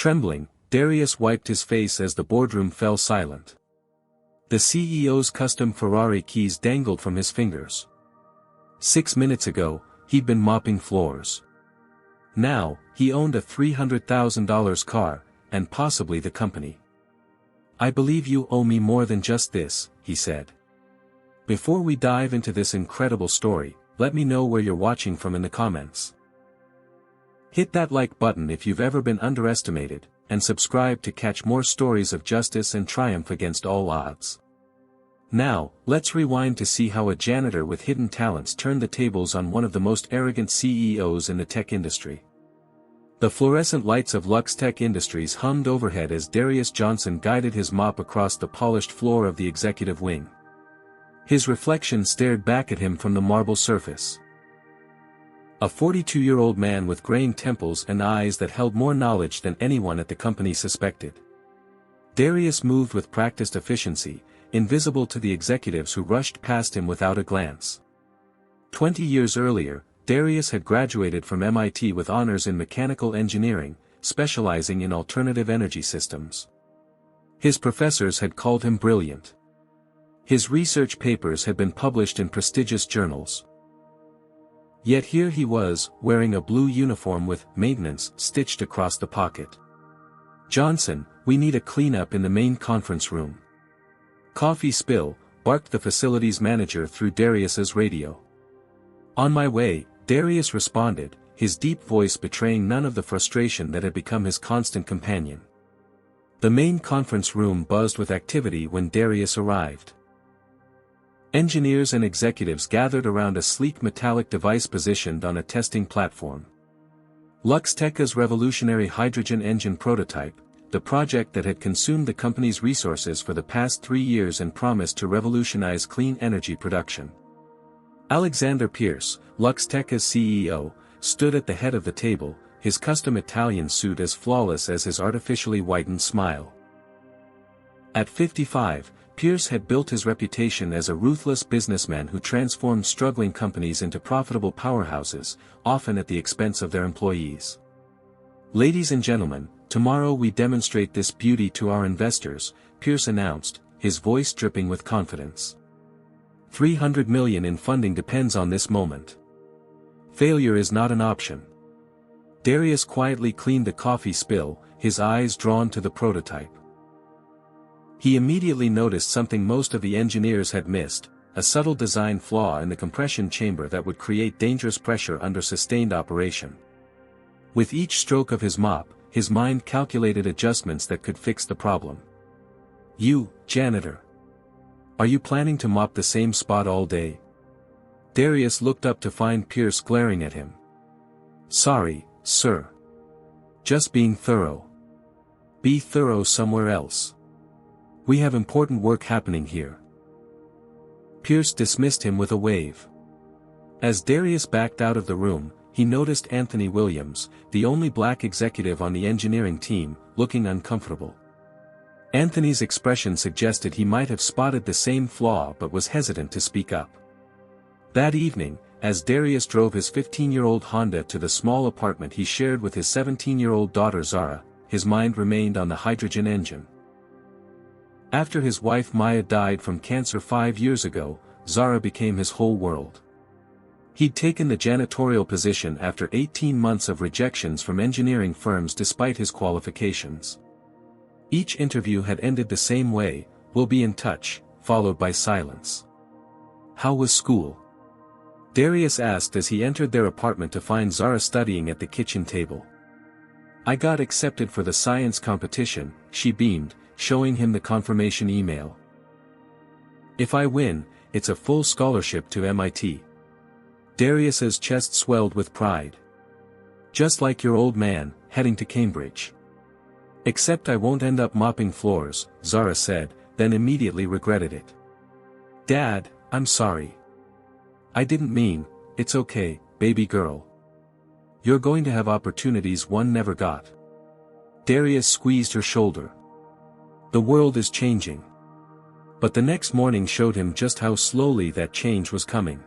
Trembling, Darius wiped his face as the boardroom fell silent. The CEO's custom Ferrari keys dangled from his fingers. 6 minutes ago, he'd been mopping floors. Now, he owned a $300,000 car, and possibly the company. "I believe you owe me more than just this," he said. "Before we dive into this incredible story, let me know where you're watching from in the comments. Hit that like button if you've ever been underestimated, and subscribe to catch more stories of justice and triumph against all odds. Now, let's rewind to see how a janitor with hidden talents turned the tables on one of the most arrogant CEOs in the tech industry. The fluorescent lights of LuxTech Industries hummed overhead as Darius Johnson guided his mop across the polished floor of the executive wing. His reflection stared back at him from the marble surface. A 42-year-old man with graying temples and eyes that held more knowledge than anyone at the company suspected. Darius moved with practiced efficiency, invisible to the executives who rushed past him without a glance. 20 years earlier, Darius had graduated from MIT with honors in mechanical engineering, specializing in alternative energy systems. His professors had called him brilliant. His research papers had been published in prestigious journals. Yet here he was, wearing a blue uniform with "maintenance" stitched across the pocket. "Johnson, we need a cleanup in the main conference room." "Coffee spill," barked the facilities manager through Darius's radio. "On my way," Darius responded, his deep voice betraying none of the frustration that had become his constant companion. The main conference room buzzed with activity when Darius arrived. Engineers and executives gathered around a sleek metallic device positioned on a testing platform. LuxTech's revolutionary hydrogen engine prototype, the project that had consumed the company's resources for the past 3 years and promised to revolutionize clean energy production. Alexander Pierce, LuxTech's CEO, stood at the head of the table, his custom Italian suit as flawless as his artificially whitened smile. At 55, Pierce had built his reputation as a ruthless businessman who transformed struggling companies into profitable powerhouses, often at the expense of their employees. "Ladies and gentlemen, tomorrow we demonstrate this beauty to our investors," Pierce announced, his voice dripping with confidence. $300 million in funding depends on this moment. Failure is not an option. Darius quietly cleaned the coffee spill, his eyes drawn to the prototype. He immediately noticed something most of the engineers had missed, a subtle design flaw in the compression chamber that would create dangerous pressure under sustained operation. With each stroke of his mop, his mind calculated adjustments that could fix the problem. "You, janitor. Are you planning to mop the same spot all day?" Darius looked up to find Pierce glaring at him. "Sorry, sir. Just being thorough." "Be thorough somewhere else. We have important work happening here." Pierce dismissed him with a wave. As Darius backed out of the room, he noticed Anthony Williams, the only black executive on the engineering team, looking uncomfortable. Anthony's expression suggested he might have spotted the same flaw but was hesitant to speak up. That evening, as Darius drove his 15-year-old Honda to the small apartment he shared with his 17-year-old daughter Zara, his mind remained on the hydrogen engine. After his wife Maya died from cancer 5 years ago, Zara became his whole world. He'd taken the janitorial position after 18 months of rejections from engineering firms despite his qualifications. Each interview had ended the same way, "We'll be in touch," followed by silence. "How was school?" Darius asked as he entered their apartment to find Zara studying at the kitchen table. "I got accepted for the science competition," she beamed, showing him the confirmation email. "If I win, it's a full scholarship to MIT." Darius's chest swelled with pride. "Just like your old man, heading to Cambridge." "Except I won't end up mopping floors," Zara said, then immediately regretted it. "Dad, I'm sorry. I didn't mean." "It's okay, baby girl. You're going to have opportunities one never got." Darius squeezed her shoulder. "The world is changing." But the next morning showed him just how slowly that change was coming.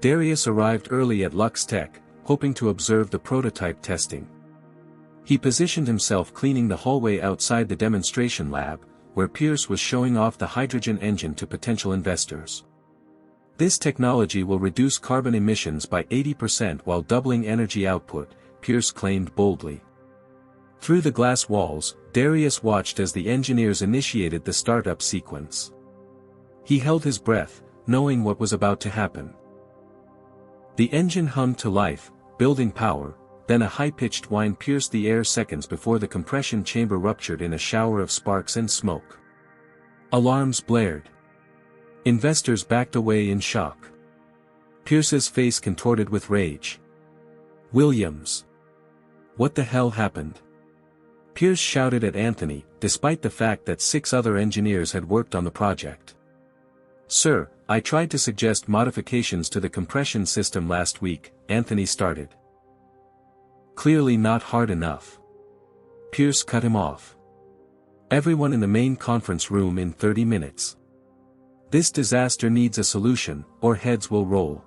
Darius arrived early at LuxTech, hoping to observe the prototype testing. He positioned himself cleaning the hallway outside the demonstration lab, where Pierce was showing off the hydrogen engine to potential investors. This technology will reduce carbon emissions by 80% while doubling energy output, Pierce claimed boldly. Through the glass walls, Darius watched as the engineers initiated the startup sequence. He held his breath, knowing what was about to happen. The engine hummed to life, building power, then a high-pitched whine pierced the air seconds before the compression chamber ruptured in a shower of sparks and smoke. Alarms blared. Investors backed away in shock. Pierce's face contorted with rage. "Williams! What the hell happened?" Pierce shouted at Anthony, despite the fact that 6 other engineers had worked on the project. "Sir, I tried to suggest modifications to the compression system last week," Anthony started. "Clearly not hard enough." Pierce cut him off. "Everyone in the main conference room in 30 minutes. This disaster needs a solution, or heads will roll."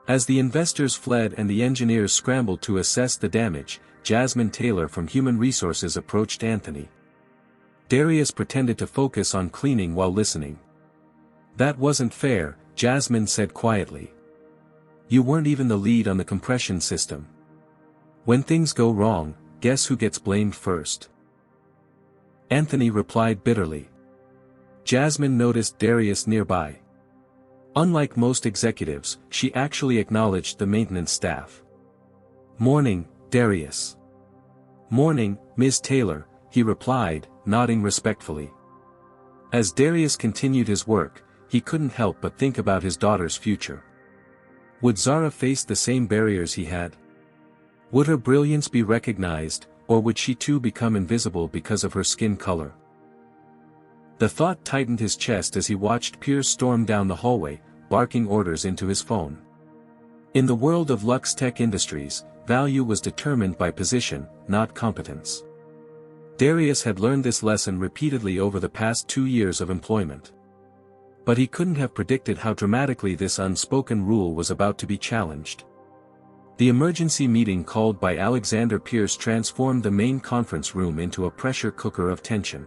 As the investors fled and the engineers scrambled to assess the damage, Jasmine Taylor from Human Resources approached Anthony. Darius pretended to focus on cleaning while listening. "That wasn't fair," Jasmine said quietly. "You weren't even the lead on the compression system. When things go wrong, guess who gets blamed first?" Anthony replied bitterly. Jasmine noticed Darius nearby. Unlike most executives, she actually acknowledged the maintenance staff. "Morning, Darius." "Morning, Ms. Taylor," he replied, nodding respectfully. As Darius continued his work, he couldn't help but think about his daughter's future. Would Zara face the same barriers he had? Would her brilliance be recognized, or would she too become invisible because of her skin color? The thought tightened his chest as he watched Pierce storm down the hallway, barking orders into his phone. In the world of LuxTech Industries, value was determined by position, not competence. Darius had learned this lesson repeatedly over the past 2 years of employment. But he couldn't have predicted how dramatically this unspoken rule was about to be challenged. The emergency meeting called by Alexander Pierce transformed the main conference room into a pressure cooker of tension.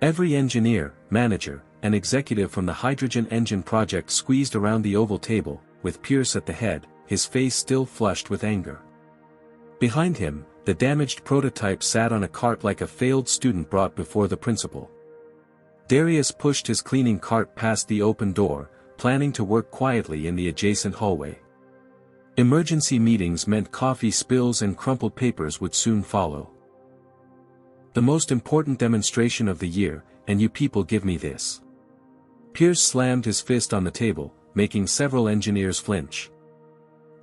Every engineer, manager, and executive from the hydrogen engine project squeezed around the oval table, with Pierce at the head, his face still flushed with anger. Behind him, the damaged prototype sat on a cart like a failed student brought before the principal. Darius pushed his cleaning cart past the open door, planning to work quietly in the adjacent hallway. Emergency meetings meant coffee spills and crumpled papers would soon follow. "The most important demonstration of the year, and you people give me this." Pierce slammed his fist on the table, making several engineers flinch.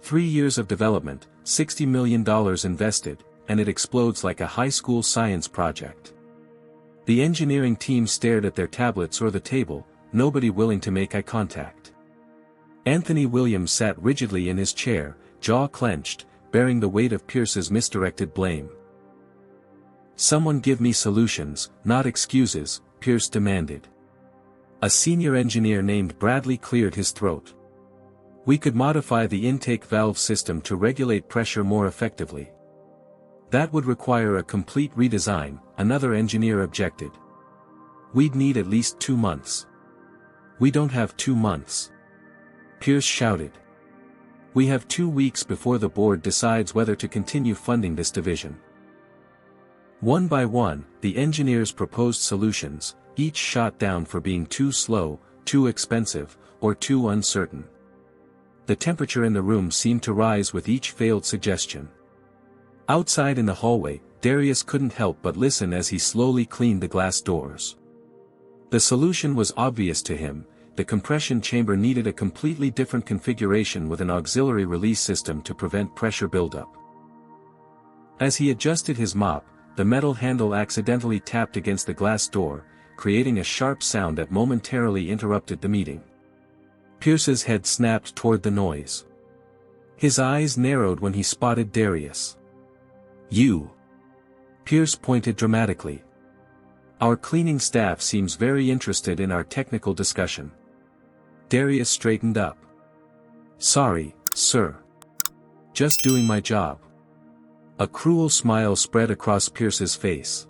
3 years of development, $60 million invested, and it explodes like a high school science project. The engineering team stared at their tablets or the table, nobody willing to make eye contact. Anthony Williams sat rigidly in his chair, jaw clenched, bearing the weight of Pierce's misdirected blame. "Someone give me solutions, not excuses," Pierce demanded. A senior engineer named Bradley cleared his throat. "We could modify the intake valve system to regulate pressure more effectively." "That would require a complete redesign," another engineer objected. "We'd need at least 2 months." "We don't have 2 months." Pierce shouted. "We have 2 weeks before the board decides whether to continue funding this division." One by one, the engineers proposed solutions, each shot down for being too slow, too expensive, or too uncertain. The temperature in the room seemed to rise with each failed suggestion. Outside in the hallway, Darius couldn't help but listen as he slowly cleaned the glass doors. The solution was obvious to him: the compression chamber needed a completely different configuration with an auxiliary release system to prevent pressure buildup. As he adjusted his mop, the metal handle accidentally tapped against the glass door, creating a sharp sound that momentarily interrupted the meeting. Pierce's head snapped toward the noise. His eyes narrowed when he spotted Darius. "You!" Pierce pointed dramatically. "Our cleaning staff seems very interested in our technical discussion." Darius straightened up. "Sorry, sir. Just doing my job." A cruel smile spread across Pierce's face.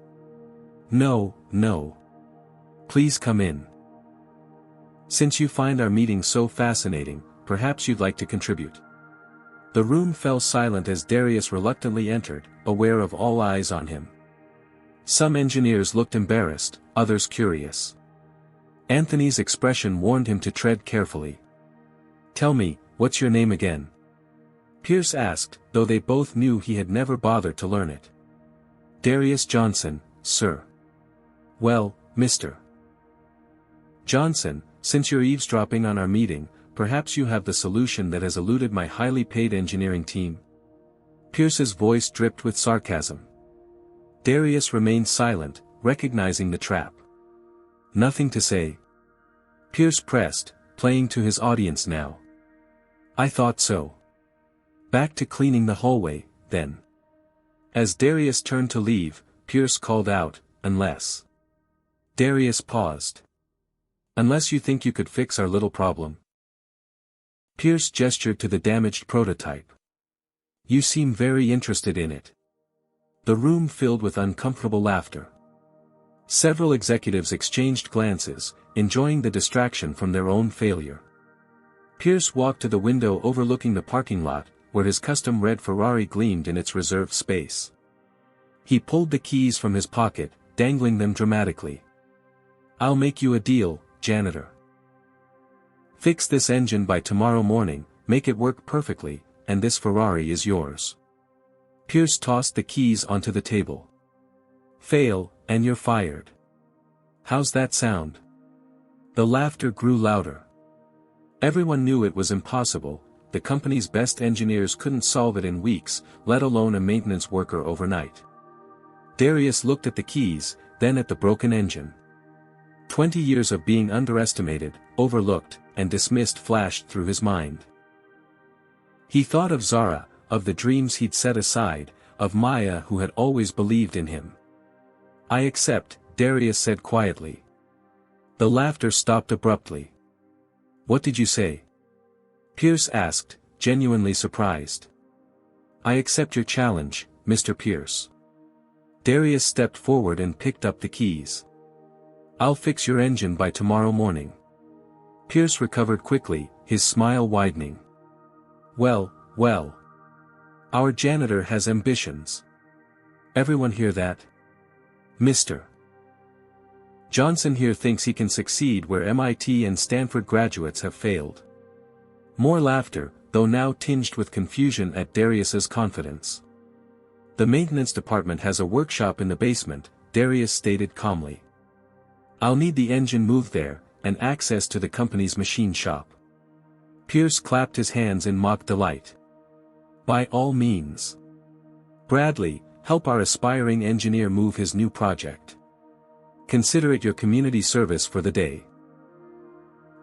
No, no. Please come in. Since you find our meeting so fascinating, perhaps you'd like to contribute. The room fell silent as Darius reluctantly entered, aware of all eyes on him. Some engineers looked embarrassed, others curious. Anthony's expression warned him to tread carefully. Tell me, what's your name again? Pierce asked, though they both knew he had never bothered to learn it. Darius Johnson, sir. Well, Mr. Johnson, since you're eavesdropping on our meeting, perhaps you have the solution that has eluded my highly paid engineering team. Pierce's voice dripped with sarcasm. Darius remained silent, recognizing the trap. Nothing to say. Pierce pressed, playing to his audience now. I thought so. Back to cleaning the hallway, then. As Darius turned to leave, Pierce called out, unless. Darius paused. Unless you think you could fix our little problem. Pierce gestured to the damaged prototype. You seem very interested in it. The room filled with uncomfortable laughter. Several executives exchanged glances, enjoying the distraction from their own failure. Pierce walked to the window overlooking the parking lot, where his custom red Ferrari gleamed in its reserved space. He pulled the keys from his pocket, dangling them dramatically. I'll make you a deal, Janitor. Fix this engine by tomorrow morning, make it work perfectly, and this Ferrari is yours. Pierce tossed the keys onto the table. Fail, and you're fired. How's that sound? The laughter grew louder. Everyone knew it was impossible. The company's best engineers couldn't solve it in weeks, let alone a maintenance worker overnight. Darius looked at the keys, then at the broken engine. 20 years of being underestimated, overlooked, and dismissed flashed through his mind. He thought of Zara, of the dreams he'd set aside, of Maya who had always believed in him. I accept, Darius said quietly. The laughter stopped abruptly. What did you say? Pierce asked, genuinely surprised. I accept your challenge, Mr. Pierce. Darius stepped forward and picked up the keys. I'll fix your engine by tomorrow morning. Pierce recovered quickly, his smile widening. Well, well. Our janitor has ambitions. Everyone hear that? Mr. Johnson here thinks he can succeed where MIT and Stanford graduates have failed. More laughter, though now tinged with confusion at Darius's confidence. The maintenance department has a workshop in the basement, Darius stated calmly. I'll need the engine moved there, and access to the company's machine shop. Pierce clapped his hands in mock delight. By all means. Bradley, help our aspiring engineer move his new project. Consider it your community service for the day.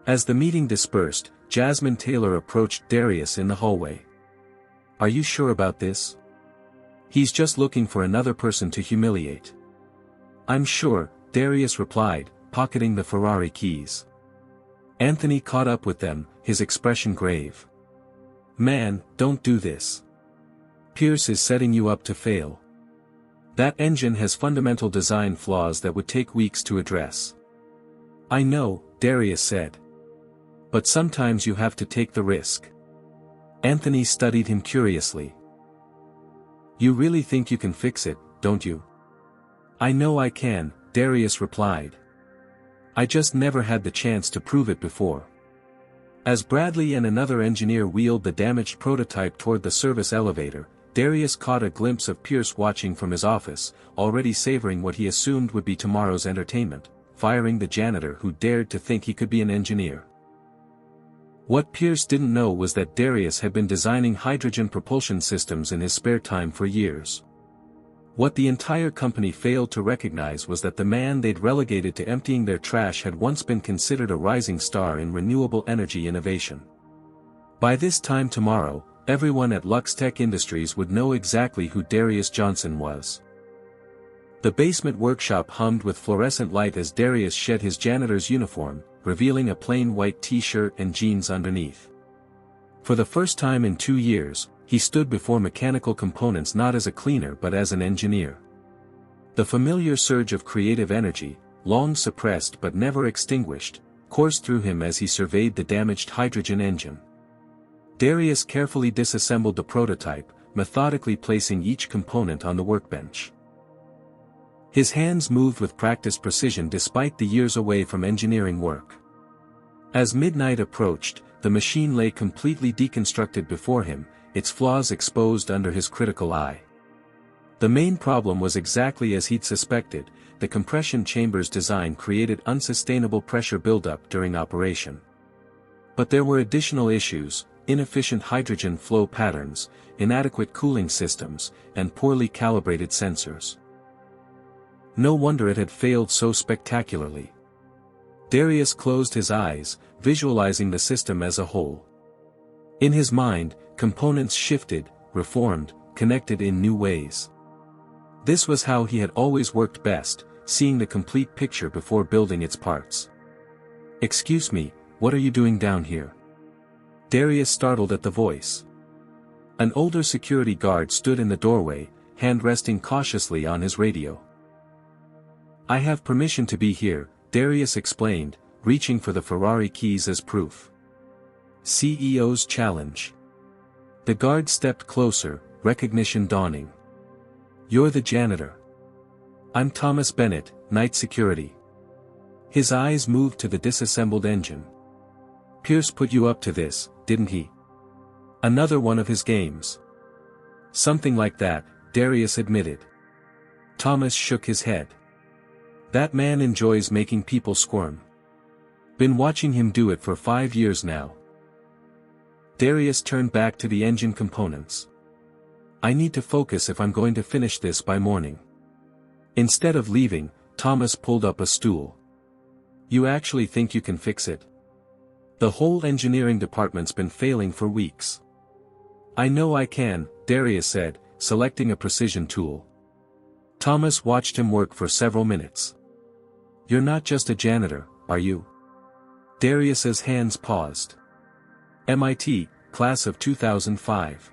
As the meeting dispersed, Jasmine Taylor approached Darius in the hallway. Are you sure about this? He's just looking for another person to humiliate. I'm sure, Darius replied, pocketing the Ferrari keys. Anthony caught up with them, his expression grave. Man, don't do this. Pierce is setting you up to fail. That engine has fundamental design flaws that would take weeks to address. I know, Darius said. But sometimes you have to take the risk. Anthony studied him curiously. You really think you can fix it, don't you? I know I can, Darius replied. I just never had the chance to prove it before. As Bradley and another engineer wheeled the damaged prototype toward the service elevator, Darius caught a glimpse of Pierce watching from his office, already savoring what he assumed would be tomorrow's entertainment, firing the janitor who dared to think he could be an engineer. What Pierce didn't know was that Darius had been designing hydrogen propulsion systems in his spare time for years. What the entire company failed to recognize was that the man they'd relegated to emptying their trash had once been considered a rising star in renewable energy innovation. By this time tomorrow, everyone at LuxTech Industries would know exactly who Darius Johnson was. The basement workshop hummed with fluorescent light as Darius shed his janitor's uniform, revealing a plain white t-shirt and jeans underneath. For the first time in 2 years, he stood before mechanical components not as a cleaner but as an engineer. The familiar surge of creative energy, long suppressed but never extinguished, coursed through him as he surveyed the damaged hydrogen engine. Darius carefully disassembled the prototype, methodically placing each component on the workbench. His hands moved with practiced precision despite the years away from engineering work. As midnight approached, the machine lay completely deconstructed before him, its flaws exposed under his critical eye. The main problem was exactly as he'd suspected: the compression chamber's design created unsustainable pressure buildup during operation. But there were additional issues: inefficient hydrogen flow patterns, inadequate cooling systems, and poorly calibrated sensors. No wonder it had failed so spectacularly. Darius closed his eyes, visualizing the system as a whole. In his mind, components shifted, reformed, connected in new ways. This was how he had always worked best, seeing the complete picture before building its parts. "Excuse me, what are you doing down here?" Darius startled at the voice. An older security guard stood in the doorway, hand resting cautiously on his radio. "I have permission to be here," Darius explained, reaching for the Ferrari keys as proof. CEO's challenge. The guard stepped closer, recognition dawning. "You're the janitor." "I'm Thomas Bennett, night security." His eyes moved to the disassembled engine. "Pierce put you up to this, didn't he?" "Another one of his games." "Something like that," Darius admitted. Thomas shook his head. "That man enjoys making people squirm. Been watching him do it for 5 years now." Darius turned back to the engine components. "I need to focus if I'm going to finish this by morning." Instead of leaving, Thomas pulled up a stool. "You actually think you can fix it? The whole engineering department's been failing for weeks." "I know I can," Darius said, selecting a precision tool. Thomas watched him work for several minutes. "You're not just a janitor, are you?" Darius's hands paused. "MIT, class of 2005.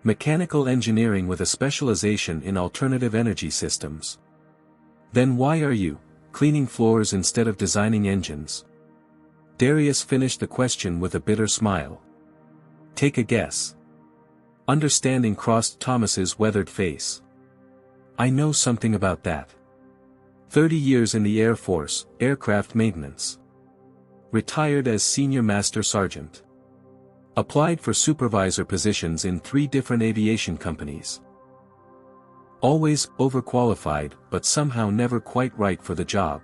Mechanical engineering with a specialization in alternative energy systems." "Then why are you cleaning floors instead of designing engines?" Darius finished the question with a bitter smile. "Take a guess." Understanding crossed Thomas's weathered face. "I know something about that. 30 years in the Air Force, aircraft maintenance. Retired as Senior Master Sergeant. Applied for supervisor positions in 3 different aviation companies. Always overqualified, but somehow never quite right for the job."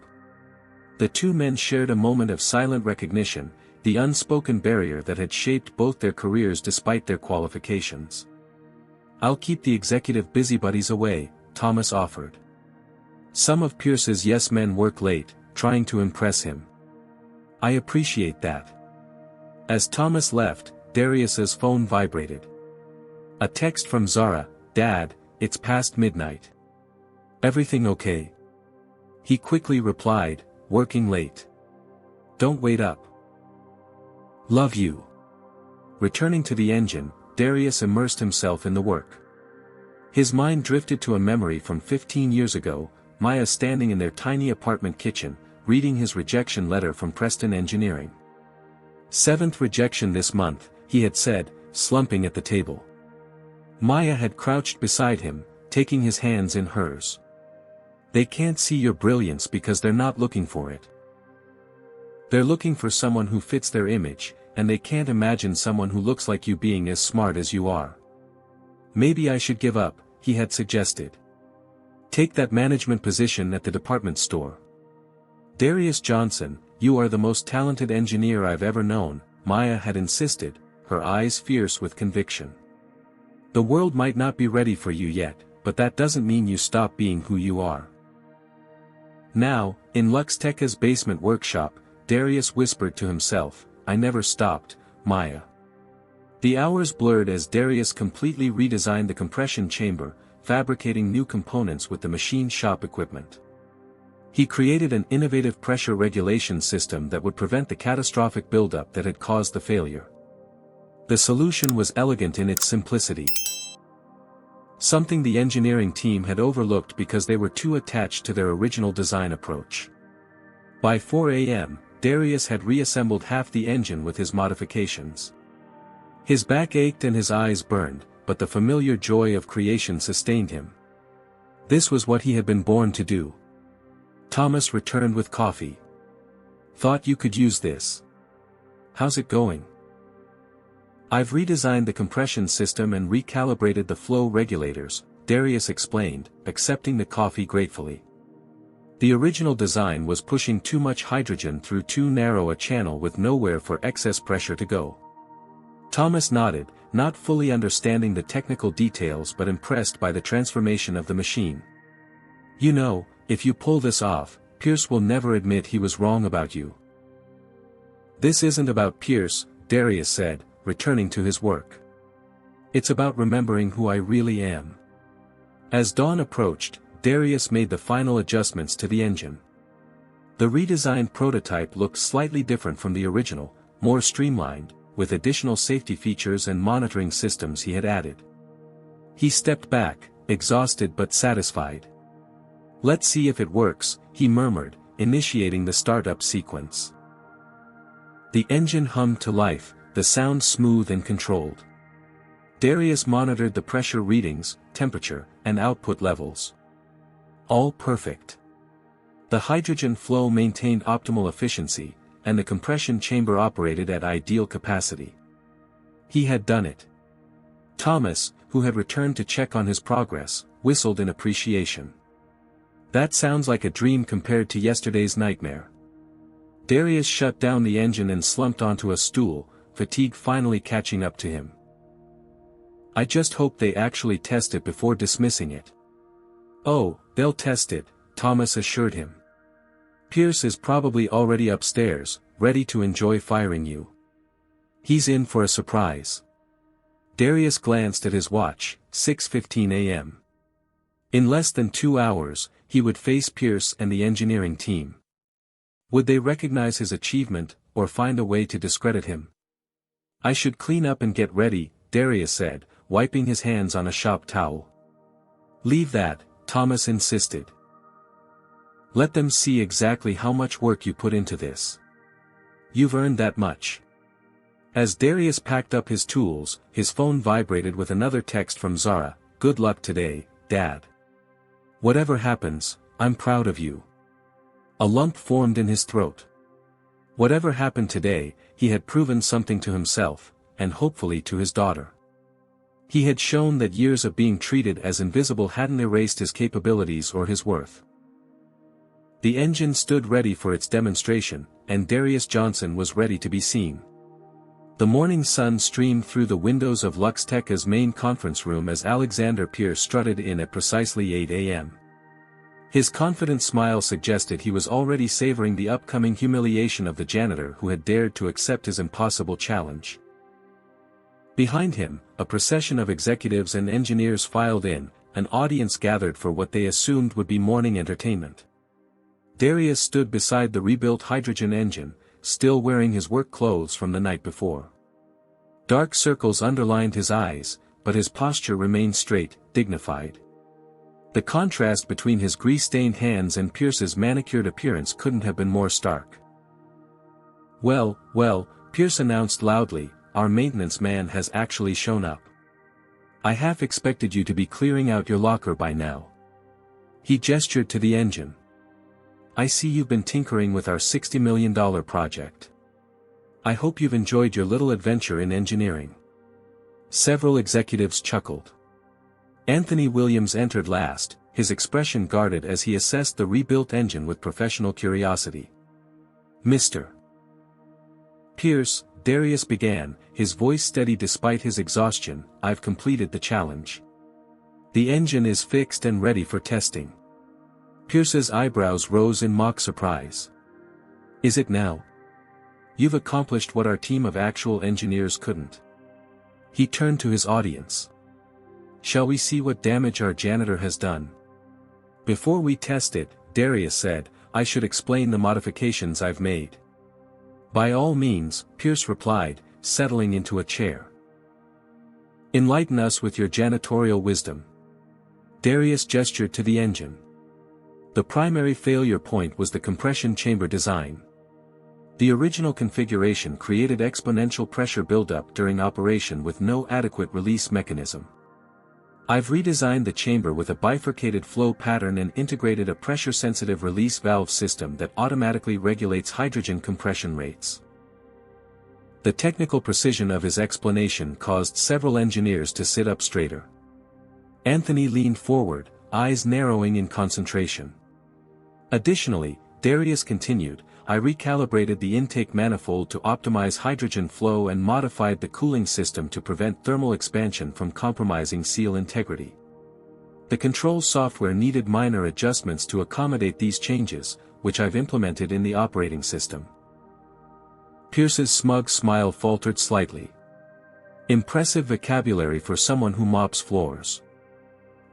The two men shared a moment of silent recognition, the unspoken barrier that had shaped both their careers despite their qualifications. "I'll keep the executive busybodies away," Thomas offered. Some of Pierce's yes-men work late, trying to impress him. "I appreciate that." As Thomas left, Darius's phone vibrated. A text from Zara: "Dad, it's past midnight. Everything okay?" He quickly replied, "Working late. Don't wait up. Love you." Returning to the engine, Darius immersed himself in the work. His mind drifted to a memory from 15 years ago, Maya standing in their tiny apartment kitchen, reading his rejection letter from Preston Engineering. 7th rejection this month, he had said, slumping at the table. Maya had crouched beside him, taking his hands in hers. "They can't see your brilliance because they're not looking for it. They're looking for someone who fits their image, and they can't imagine someone who looks like you being as smart as you are. Maybe I should give up," he had suggested. "Take that management position at the department store." "Darius Johnson, you are the most talented engineer I've ever known," Maya had insisted, her eyes fierce with conviction. "The world might not be ready for you yet, but that doesn't mean you stop being who you are." Now, in LuxTech's basement workshop, Darius whispered to himself, "I never stopped, Maya." The hours blurred as Darius completely redesigned the compression chamber, fabricating new components with the machine shop equipment. He created an innovative pressure regulation system that would prevent the catastrophic buildup that had caused the failure. The solution was elegant in its simplicity. Something the engineering team had overlooked because they were too attached to their original design approach. By 4 a.m., Darius had reassembled half the engine with his modifications. His back ached and his eyes burned, but the familiar joy of creation sustained him. This was what he had been born to do. Thomas returned with coffee. "Thought you could use this. How's it going?" "I've redesigned the compression system and recalibrated the flow regulators," Darius explained, accepting the coffee gratefully. The original design was pushing too much hydrogen through too narrow a channel with nowhere for excess pressure to go. Thomas nodded, not fully understanding the technical details but impressed by the transformation of the machine. "You know, if you pull this off, Pierce will never admit he was wrong about you." "This isn't about Pierce," Darius said, returning to his work. "It's about remembering who I really am." As dawn approached, Darius made the final adjustments to the engine. The redesigned prototype looked slightly different from the original, more streamlined, with additional safety features and monitoring systems he had added. He stepped back, exhausted but satisfied. "Let's see if it works," he murmured, initiating the startup sequence. The engine hummed to life, the sound smooth and controlled. Darius monitored the pressure readings, temperature, and output levels. All perfect. The hydrogen flow maintained optimal efficiency, and the compression chamber operated at ideal capacity. He had done it. Thomas, who had returned to check on his progress, whistled in appreciation. "That sounds like a dream compared to yesterday's nightmare." Darius shut down the engine and slumped onto a stool, fatigue finally catching up to him. "I just hope they actually test it before dismissing it." "Oh, they'll test it," Thomas assured him. "Pierce is probably already upstairs, ready to enjoy firing you. He's in for a surprise." Darius glanced at his watch, 6:15 a.m. In less than 2 hours, he would face Pierce and the engineering team. Would they recognize his achievement, or find a way to discredit him? "I should clean up and get ready," Darius said, wiping his hands on a shop towel. "Leave that," Thomas insisted. "Let them see exactly how much work you put into this. You've earned that much." As Darius packed up his tools, his phone vibrated with another text from Zara. "Good luck today, Dad. Whatever happens, I'm proud of you." A lump formed in his throat. Whatever happened today, he had proven something to himself, and hopefully to his daughter. He had shown that years of being treated as invisible hadn't erased his capabilities or his worth. The engine stood ready for its demonstration, and Darius Johnson was ready to be seen. The morning sun streamed through the windows of LuxTech's main conference room as Alexander Pierce strutted in at precisely 8 a.m. His confident smile suggested he was already savoring the upcoming humiliation of the janitor who had dared to accept his impossible challenge. Behind him, a procession of executives and engineers filed in, an audience gathered for what they assumed would be morning entertainment. Darius stood beside the rebuilt hydrogen engine, still wearing his work clothes from the night before. Dark circles underlined his eyes, but his posture remained straight, dignified. The contrast between his grease-stained hands and Pierce's manicured appearance couldn't have been more stark. Well, Pierce announced loudly, "Our maintenance man has actually shown up. I half expected you to be clearing out your locker by now." He gestured to the engine. "I see you've been tinkering with our $60 million project. I hope you've enjoyed your little adventure in engineering." Several executives chuckled. Anthony Williams entered last, his expression guarded as he assessed the rebuilt engine with professional curiosity. "Mr. Pierce," Darius began, his voice steady despite his exhaustion, "I've completed the challenge. The engine is fixed and ready for testing." Pierce's eyebrows rose in mock surprise. "Is it now? You've accomplished what our team of actual engineers couldn't." He turned to his audience. "Shall we see what damage our janitor has done?" "Before we test it," Darius said, "I should explain the modifications I've made." "By all means," Pierce replied, settling into a chair. Enlighten us with your janitorial wisdom. Darius gestured to the engine. The primary failure point was the compression chamber design. The original configuration created exponential pressure buildup during operation with no adequate release mechanism. I've redesigned the chamber with a bifurcated flow pattern and integrated a pressure-sensitive release valve system that automatically regulates hydrogen compression rates. The technical precision of his explanation caused several engineers to sit up straighter. Anthony leaned forward, eyes narrowing in concentration. Additionally, Darius continued, I recalibrated the intake manifold to optimize hydrogen flow and modified the cooling system to prevent thermal expansion from compromising seal integrity. The control software needed minor adjustments to accommodate these changes, which I've implemented in the operating system. Pierce's smug smile faltered slightly. Impressive vocabulary for someone who mops floors.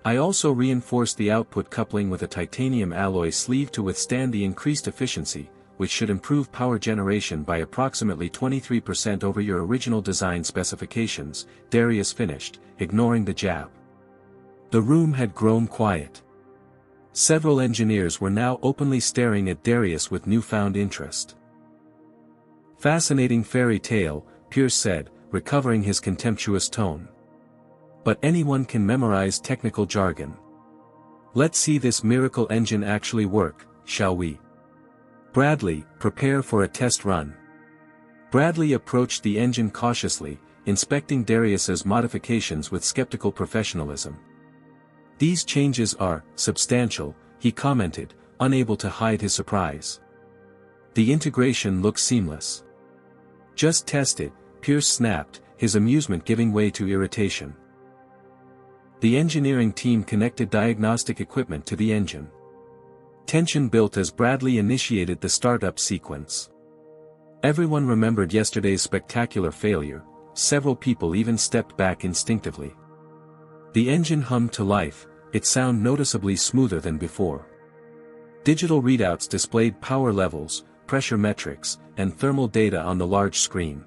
I also reinforced the output coupling with a titanium alloy sleeve to withstand the increased efficiency, which should improve power generation by approximately 23% over your original design specifications, Darius finished, ignoring the jab. The room had grown quiet. Several engineers were now openly staring at Darius with newfound interest. Fascinating fairy tale, Pierce said, recovering his contemptuous tone. But anyone can memorize technical jargon. Let's see this miracle engine actually work, shall we? Bradley, prepare for a test run. Bradley approached the engine cautiously, inspecting Darius's modifications with skeptical professionalism. These changes are substantial, he commented, unable to hide his surprise. The integration looks seamless. Just test it, Pierce snapped, his amusement giving way to irritation. The engineering team connected diagnostic equipment to the engine. Tension built as Bradley initiated the startup sequence. Everyone remembered yesterday's spectacular failure, several people even stepped back instinctively. The engine hummed to life, its sound noticeably smoother than before. Digital readouts displayed power levels, pressure metrics, and thermal data on the large screen.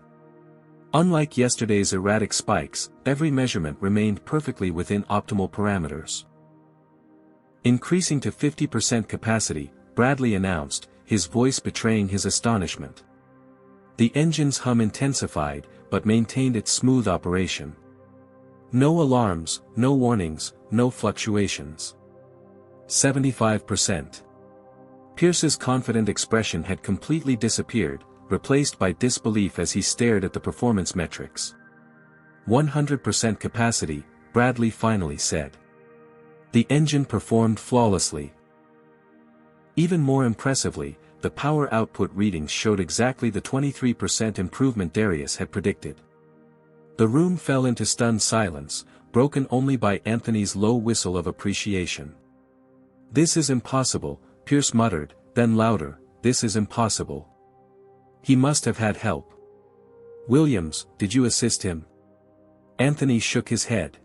Unlike yesterday's erratic spikes, every measurement remained perfectly within optimal parameters. Increasing to 50% capacity, Bradley announced, his voice betraying his astonishment. The engine's hum intensified, but maintained its smooth operation. No alarms, no warnings, no fluctuations. 75%. Pierce's confident expression had completely disappeared, replaced by disbelief as he stared at the performance metrics. 100% capacity, Bradley finally said. The engine performed flawlessly. Even more impressively, the power output readings showed exactly the 23% improvement Darius had predicted. The room fell into stunned silence, broken only by Anthony's low whistle of appreciation. This is impossible, Pierce muttered, then louder, this is impossible. He must have had help. Williams, did you assist him? Anthony shook his head.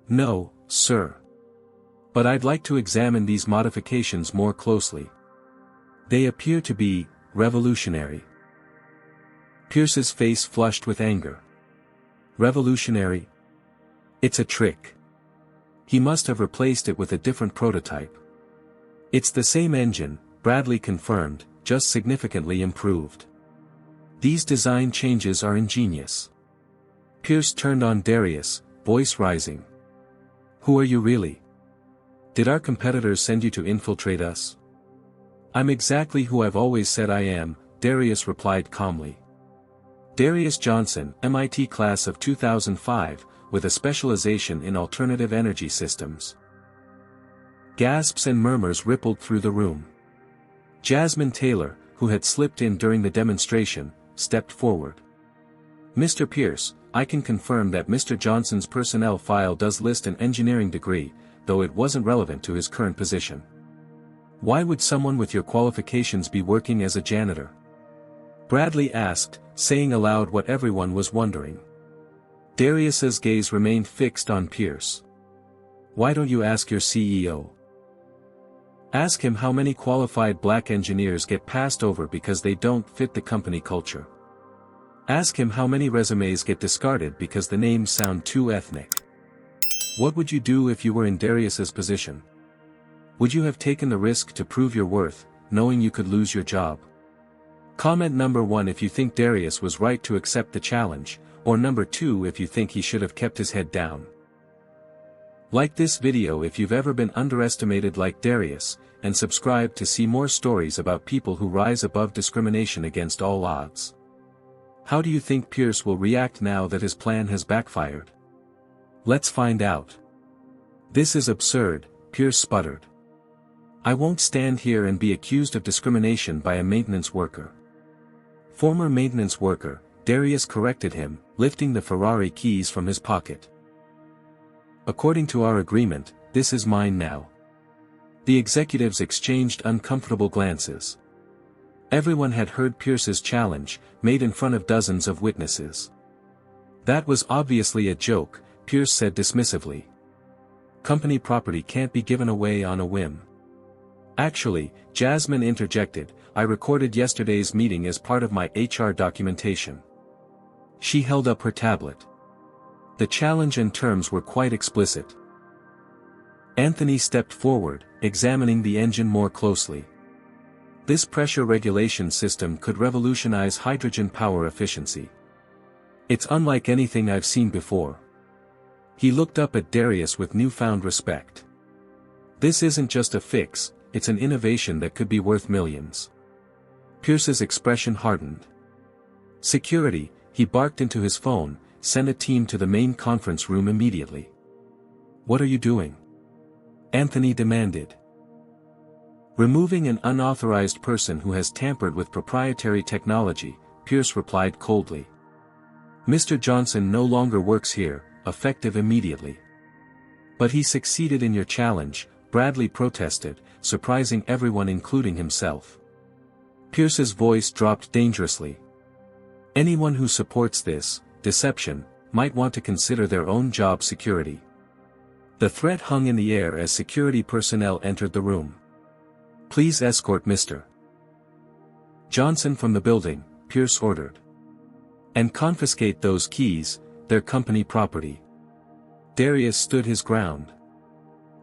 No, sir. But I'd like to examine these modifications more closely. They appear to be revolutionary. Pierce's face flushed with anger. Revolutionary? It's a trick. He must have replaced it with a different prototype. It's the same engine, Bradley confirmed, just significantly improved. These design changes are ingenious. Pierce turned on Darius, voice rising. Who are you really? Did our competitors send you to infiltrate us? I'm exactly who I've always said I am, Darius replied calmly. Darius Johnson, MIT class of 2005, with a specialization in alternative energy systems. Gasps and murmurs rippled through the room. Jasmine Taylor, who had slipped in during the demonstration, stepped forward. Mr. Pierce, I can confirm that Mr. Johnson's personnel file does list an engineering degree, though it wasn't relevant to his current position. Why would someone with your qualifications be working as a janitor? Bradley asked, saying aloud what everyone was wondering. Darius's gaze remained fixed on Pierce. Why don't you ask your CEO? Ask him how many qualified black engineers get passed over because they don't fit the company culture. Ask him how many resumes get discarded because the names sound too ethnic. What would you do if you were in Darius's position? Would you have taken the risk to prove your worth, knowing you could lose your job? Comment number 1 if you think Darius was right to accept the challenge, or number 2 if you think he should have kept his head down. Like this video if you've ever been underestimated like Darius, and subscribe to see more stories about people who rise above discrimination against all odds. How do you think Pierce will react now that his plan has backfired? Let's find out. This is absurd, Pierce sputtered. I won't stand here and be accused of discrimination by a maintenance worker. Former maintenance worker, Darius corrected him, lifting the Ferrari keys from his pocket. According to our agreement, this is mine now. The executives exchanged uncomfortable glances. Everyone had heard Pierce's challenge, made in front of dozens of witnesses. That was obviously a joke, Pierce said dismissively. Company property can't be given away on a whim. Actually, Jasmine interjected, I recorded yesterday's meeting as part of my HR documentation. She held up her tablet. The challenge and terms were quite explicit. Anthony stepped forward, examining the engine more closely. This pressure regulation system could revolutionize hydrogen power efficiency. It's unlike anything I've seen before. He looked up at Darius with newfound respect. This isn't just a fix, it's an innovation that could be worth millions. Pierce's expression hardened. Security, he barked into his phone, send a team to the main conference room immediately. What are you doing? Anthony demanded. Removing an unauthorized person who has tampered with proprietary technology, Pierce replied coldly. Mr. Johnson no longer works here, effective immediately. But he succeeded in your challenge, Bradley protested, surprising everyone including himself. Pierce's voice dropped dangerously. Anyone who supports this deception might want to consider their own job security. The threat hung in the air as security personnel entered the room. Please escort Mr. Johnson from the building, Pierce ordered. And confiscate those keys, their company property. Darius stood his ground.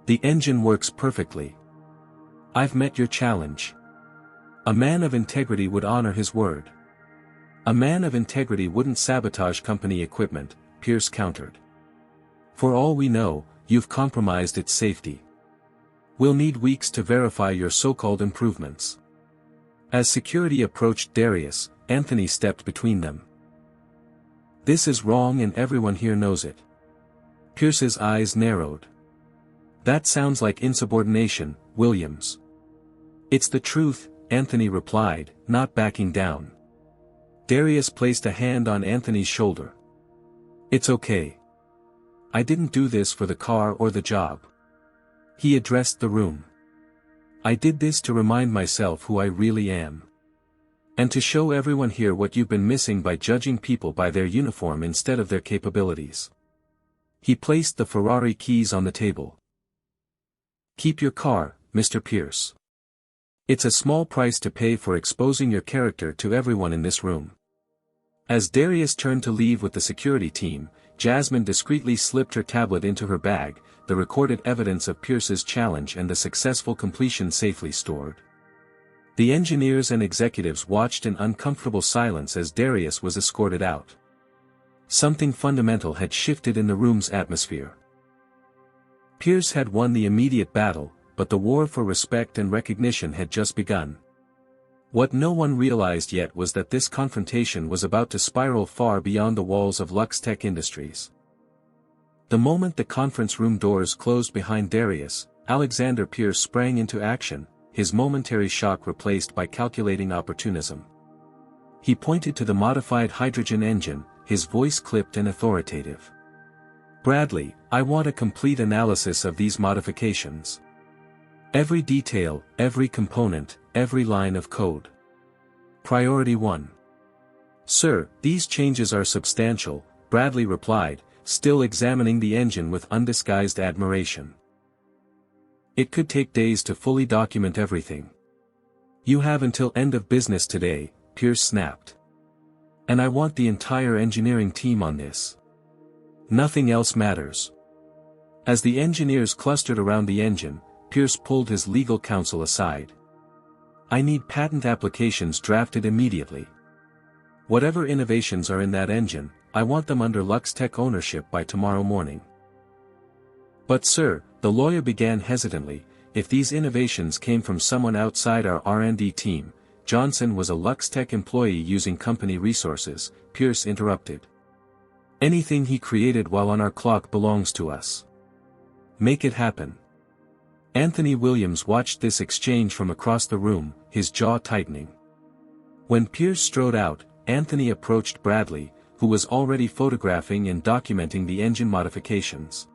The engine works perfectly. I've met your challenge. A man of integrity would honor his word. A man of integrity wouldn't sabotage company equipment, Pierce countered. For all we know, you've compromised its safety. We'll need weeks to verify your so-called improvements. As security approached Darius, Anthony stepped between them. This is wrong and everyone here knows it. Pierce's eyes narrowed. That sounds like insubordination, Williams. It's the truth, Anthony replied, not backing down. Darius placed a hand on Anthony's shoulder. It's okay. I didn't do this for the car or the job. He addressed the room. I did this to remind myself who I really am. And to show everyone here what you've been missing by judging people by their uniform instead of their capabilities. He placed the Ferrari keys on the table. Keep your car, Mr. Pierce. It's a small price to pay for exposing your character to everyone in this room. As Darius turned to leave with the security team, Jasmine discreetly slipped her tablet into her bag, the recorded evidence of Pierce's challenge and the successful completion safely stored. The engineers and executives watched in uncomfortable silence as Darius was escorted out. Something fundamental had shifted in the room's atmosphere. Pierce had won the immediate battle, but the war for respect and recognition had just begun. What no one realized yet was that this confrontation was about to spiral far beyond the walls of LuxTech Industries. The moment the conference room doors closed behind Darius, Alexander Pierce sprang into action, his momentary shock replaced by calculating opportunism. He pointed to the modified hydrogen engine, his voice clipped and authoritative. Bradley, I want a complete analysis of these modifications. Every detail, every component, every line of code. Priority 1. Sir, these changes are substantial, Bradley replied, still examining the engine with undisguised admiration. It could take days to fully document everything. You have until end of business today, Pierce snapped. And I want the entire engineering team on this. Nothing else matters. As the engineers clustered around the engine, Pierce pulled his legal counsel aside. I need patent applications drafted immediately. Whatever innovations are in that engine, I want them under LuxTech ownership by tomorrow morning. But sir, the lawyer began hesitantly, if these innovations came from someone outside our R&D team, Johnson was a LuxTech employee using company resources, Pierce interrupted. Anything he created while on our clock belongs to us. Make it happen. Anthony Williams watched this exchange from across the room, his jaw tightening. When Pierce strode out, Anthony approached Bradley, who was already photographing and documenting the engine modifications.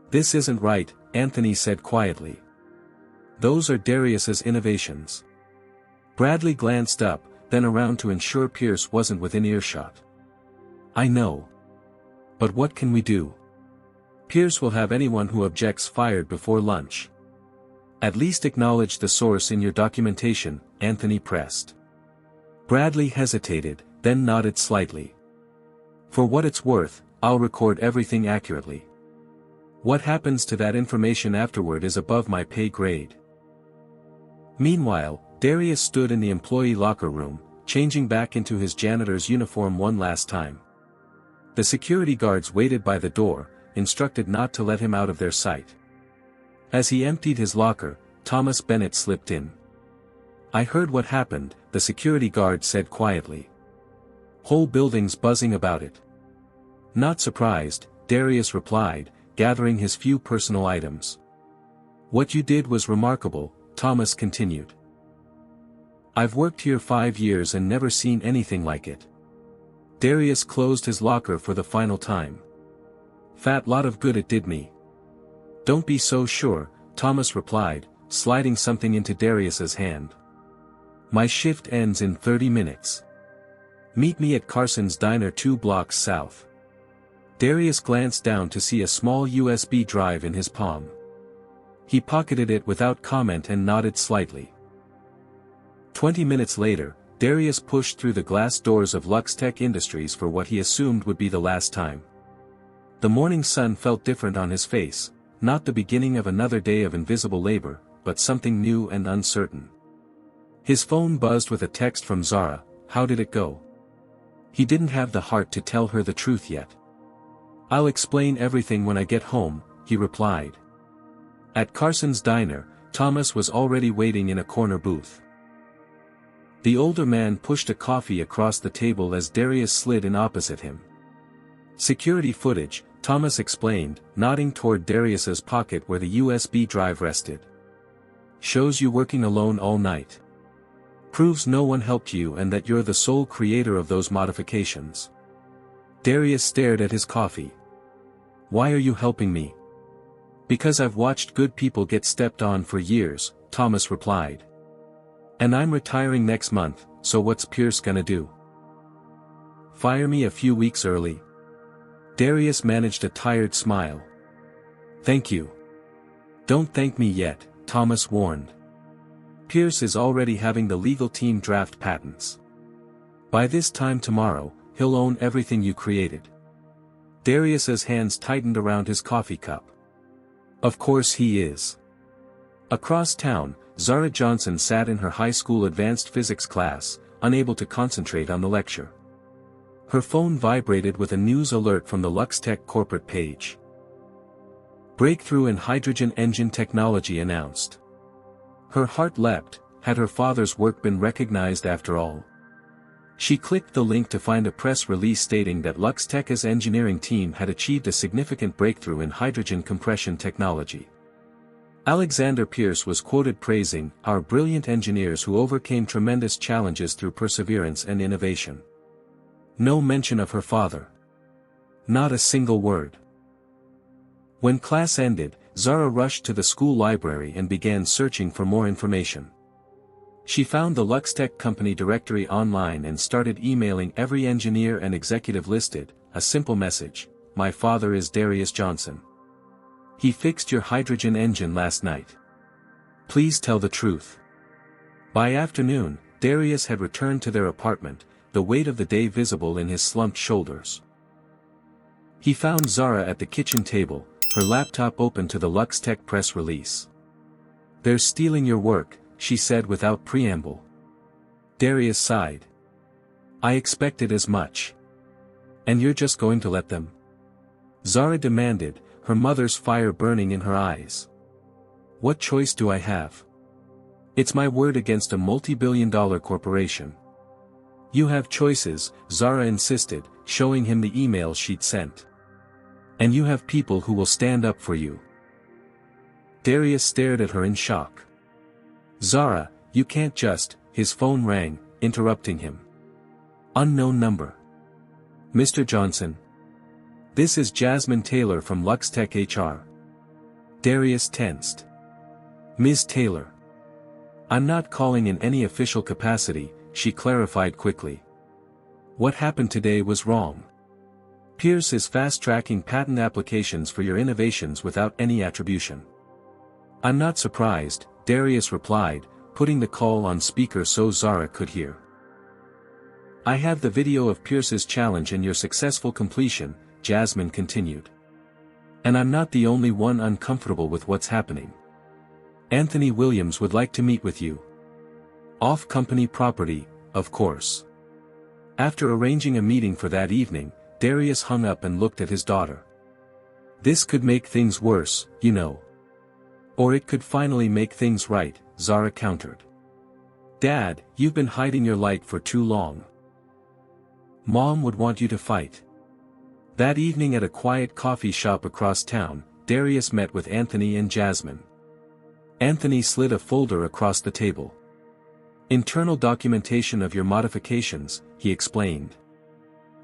This isn't right, Anthony said quietly. Those are Darius's innovations. Bradley glanced up, then around to ensure Pierce wasn't within earshot. I know. But what can we do? Pierce will have anyone who objects fired before lunch. At least acknowledge the source in your documentation, Anthony pressed. Bradley hesitated, then nodded slightly. For what it's worth, I'll record everything accurately. What happens to that information afterward is above my pay grade. Meanwhile, Darius stood in the employee locker room, changing back into his janitor's uniform one last time. The security guards waited by the door, instructed not to let him out of their sight. As he emptied his locker, Thomas Bennett slipped in. I heard what happened, the security guard said quietly. Whole building's buzzing about it. Not surprised, Darius replied, gathering his few personal items. What you did was remarkable, Thomas continued. I've worked here 5 years and never seen anything like it. Darius closed his locker for the final time. Fat lot of good it did me. Don't be so sure, Thomas replied, sliding something into Darius's hand. My shift ends in 30 minutes. Meet me at Carson's Diner 2 blocks south. Darius glanced down to see a small USB drive in his palm. He pocketed it without comment and nodded slightly. 20 minutes later, Darius pushed through the glass doors of LuxTech Industries for what he assumed would be the last time. The morning sun felt different on his face, not the beginning of another day of invisible labor, but something new and uncertain. His phone buzzed with a text from Zara. How did it go? He didn't have the heart to tell her the truth yet. I'll explain everything when I get home, he replied. At Carson's Diner, Thomas was already waiting in a corner booth. The older man pushed a coffee across the table as Darius slid in opposite him. Security footage, Thomas explained, nodding toward Darius's pocket where the USB drive rested. Shows you working alone all night. Proves no one helped you and that you're the sole creator of those modifications. Darius stared at his coffee. Why are you helping me? Because I've watched good people get stepped on for years, Thomas replied. And I'm retiring next month, so what's Pierce gonna do? Fire me a few weeks early? Darius managed a tired smile. Thank you. Don't thank me yet, Thomas warned. Pierce is already having the legal team draft patents. By this time tomorrow, he'll own everything you created. Darius's hands tightened around his coffee cup. Of course he is. Across town, Zara Johnson sat in her high school advanced physics class, unable to concentrate on the lecture. Her phone vibrated with a news alert from the LuxTech corporate page. Breakthrough in hydrogen engine technology announced. Her heart leapt. Had her father's work been recognized after all? She clicked the link to find a press release stating that LuxTech's engineering team had achieved a significant breakthrough in hydrogen compression technology. Alexander Pierce was quoted praising our brilliant engineers who overcame tremendous challenges through perseverance and innovation. No mention of her father. Not a single word. When class ended, Zara rushed to the school library and began searching for more information. She found the LuxTech company directory online and started emailing every engineer and executive listed, a simple message: my father is Darius Johnson. He fixed your hydrogen engine last night. Please tell the truth. By afternoon, Darius had returned to their apartment, the weight of the day visible in his slumped shoulders. He found Zara at the kitchen table, her laptop open to the LuxTech press release. "They're stealing your work," she said without preamble. Darius sighed. "I expected as much. And you're just going to let them?" Zara demanded, her mother's fire burning in her eyes. "What choice do I have? It's my word against a multi-billion-dollar corporation." "You have choices," Zara insisted, showing him the email she'd sent. "And you have people who will stand up for you." Darius stared at her in shock. "Zara, you can't just..." His phone rang, interrupting him. Unknown number. "Mr. Johnson. This is Jasmine Taylor from LuxTech HR." Darius tensed. "Ms. Taylor. I'm not calling in any official capacity," she clarified quickly. "What happened today was wrong. Pierce is fast-tracking patent applications for your innovations without any attribution." "I'm not surprised," Darius replied, putting the call on speaker so Zara could hear. "I have the video of Pierce's challenge and your successful completion," Jasmine continued. "And I'm not the only one uncomfortable with what's happening. Anthony Williams would like to meet with you. Off company property, of course." After arranging a meeting for that evening, Darius hung up and looked at his daughter. "This could make things worse, you know. Or it could finally make things right," Zara countered. "Dad, you've been hiding your light for too long. Mom would want you to fight." That evening at a quiet coffee shop across town, Darius met with Anthony and Jasmine. Anthony slid a folder across the table. "Internal documentation of your modifications," he explained.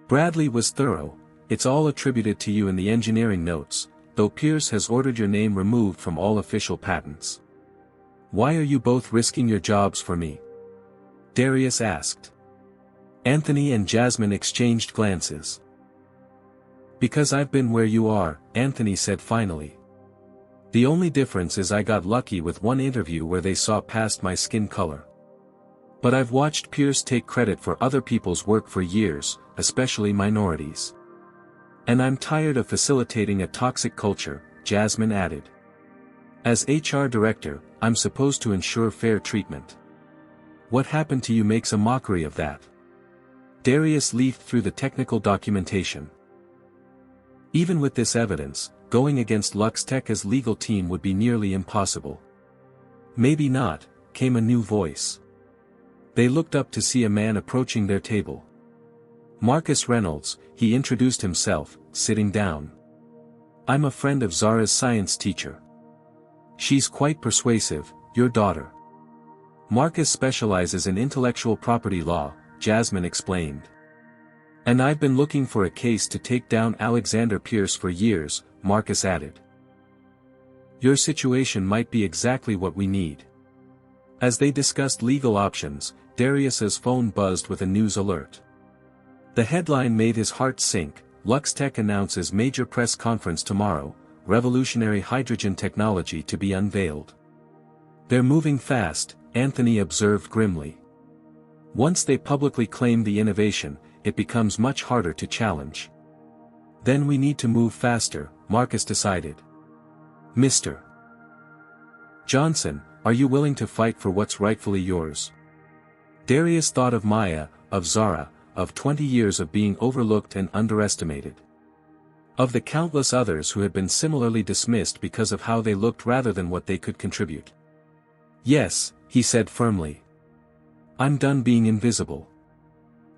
"Bradley was thorough, it's all attributed to you in the engineering notes, though Pierce has ordered your name removed from all official patents." "Why are you both risking your jobs for me?" Darius asked. Anthony and Jasmine exchanged glances. "Because I've been where you are," Anthony said finally. "The only difference is I got lucky with one interview where they saw past my skin color. But I've watched Pierce take credit for other people's work for years, especially minorities. And I'm tired of facilitating a toxic culture," Jasmine added. "As HR director, I'm supposed to ensure fair treatment. What happened to you makes a mockery of that." Darius leafed through the technical documentation. "Even with this evidence, going against LuxTech's legal team would be nearly impossible." "Maybe not," came a new voice. They looked up to see a man approaching their table. Marcus Reynolds, he introduced himself, sitting down. "I'm a friend of Zara's science teacher. She's quite persuasive, your daughter." Marcus specializes in intellectual property law, Jasmine explained. "And I've been looking for a case to take down Alexander Pierce for years," Marcus added. "Your situation might be exactly what we need." As they discussed legal options, Darius's phone buzzed with a news alert. The headline made his heart sink: LuxTech announces major press conference tomorrow, revolutionary hydrogen technology to be unveiled. "They're moving fast," Anthony observed grimly. "Once they publicly claim the innovation, it becomes much harder to challenge." "Then we need to move faster," Marcus decided. "Mr. Johnson, are you willing to fight for what's rightfully yours?" Darius thought of Maya, of Zara, of 20 years of being overlooked and underestimated. Of the countless others who had been similarly dismissed because of how they looked rather than what they could contribute. "Yes," he said firmly. "I'm done being invisible."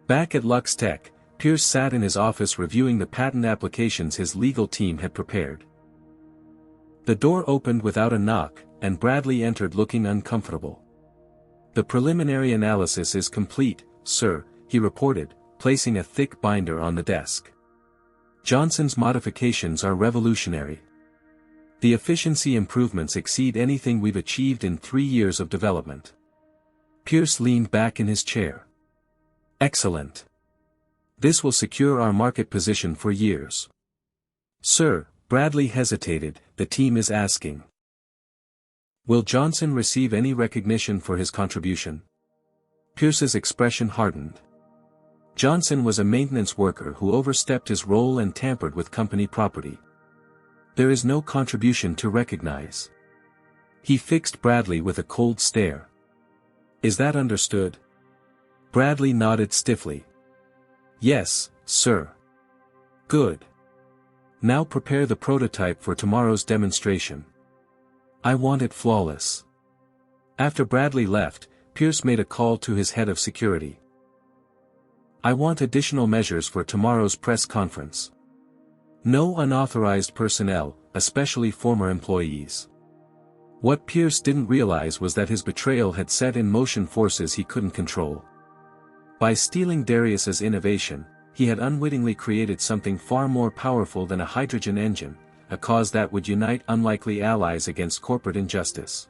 Back at LuxTech, Pierce sat in his office reviewing the patent applications his legal team had prepared. The door opened without a knock, and Bradley entered looking uncomfortable. "The preliminary analysis is complete, sir," he reported, placing a thick binder on the desk. "Johnson's modifications are revolutionary. The efficiency improvements exceed anything we've achieved in 3 years of development." Pierce leaned back in his chair. "Excellent. This will secure our market position for years." "Sir," Bradley hesitated, "the team is asking. Will Johnson receive any recognition for his contribution?" Pierce's expression hardened. Johnson was a maintenance worker who overstepped his role and tampered with company property. There is no contribution to recognize. He fixed Bradley with a cold stare. Is that understood? Bradley nodded stiffly. Yes, sir. Good. Now prepare the prototype for tomorrow's demonstration. I want it flawless. After Bradley left, Pierce made a call to his head of security. I want additional measures for tomorrow's press conference. No unauthorized personnel, especially former employees. What Pierce didn't realize was that his betrayal had set in motion forces he couldn't control. By stealing Darius's innovation, he had unwittingly created something far more powerful than a hydrogen engine, a cause that would unite unlikely allies against corporate injustice.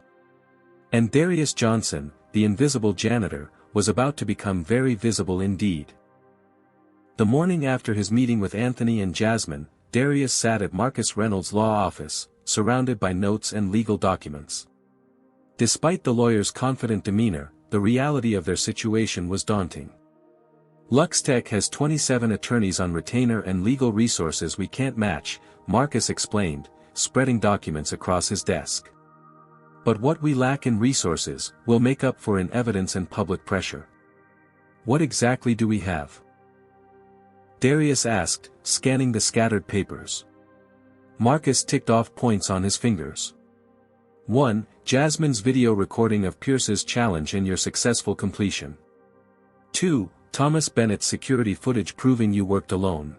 And Darius Johnson, the invisible janitor, was about to become very visible indeed. The morning after his meeting with Anthony and Jasmine, Darius sat at Marcus Reynolds' law office, surrounded by notes and legal documents. Despite the lawyer's confident demeanor, the reality of their situation was daunting. LuxTech has 27 attorneys on retainer and legal resources we can't match, Marcus explained, spreading documents across his desk. But what we lack in resources, we'll make up for in evidence and public pressure. What exactly do we have? Darius asked, scanning the scattered papers. Marcus ticked off points on his fingers. 1. Jasmine's video recording of Pierce's challenge and your successful completion. 2. Thomas Bennett's security footage proving you worked alone.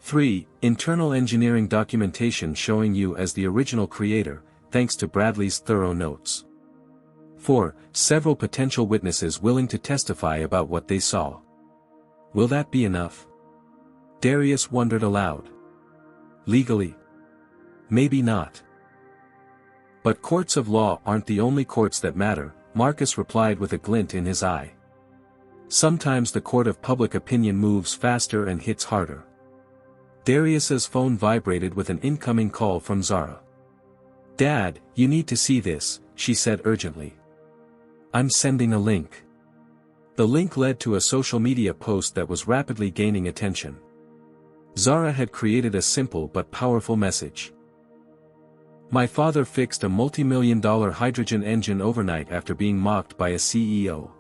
3. Internal engineering documentation showing you as the original creator, thanks to Bradley's thorough notes. 4. Several potential witnesses willing to testify about what they saw. Will that be enough? Darius wondered aloud. Legally? Maybe not. But courts of law aren't the only courts that matter, Marcus replied with a glint in his eye. Sometimes the court of public opinion moves faster and hits harder. Darius's phone vibrated with an incoming call from Zara. Dad, you need to see this, she said urgently. I'm sending a link. The link led to a social media post that was rapidly gaining attention. Zara had created a simple but powerful message. My father fixed a multi-million-dollar hydrogen engine overnight after being mocked by a CEO.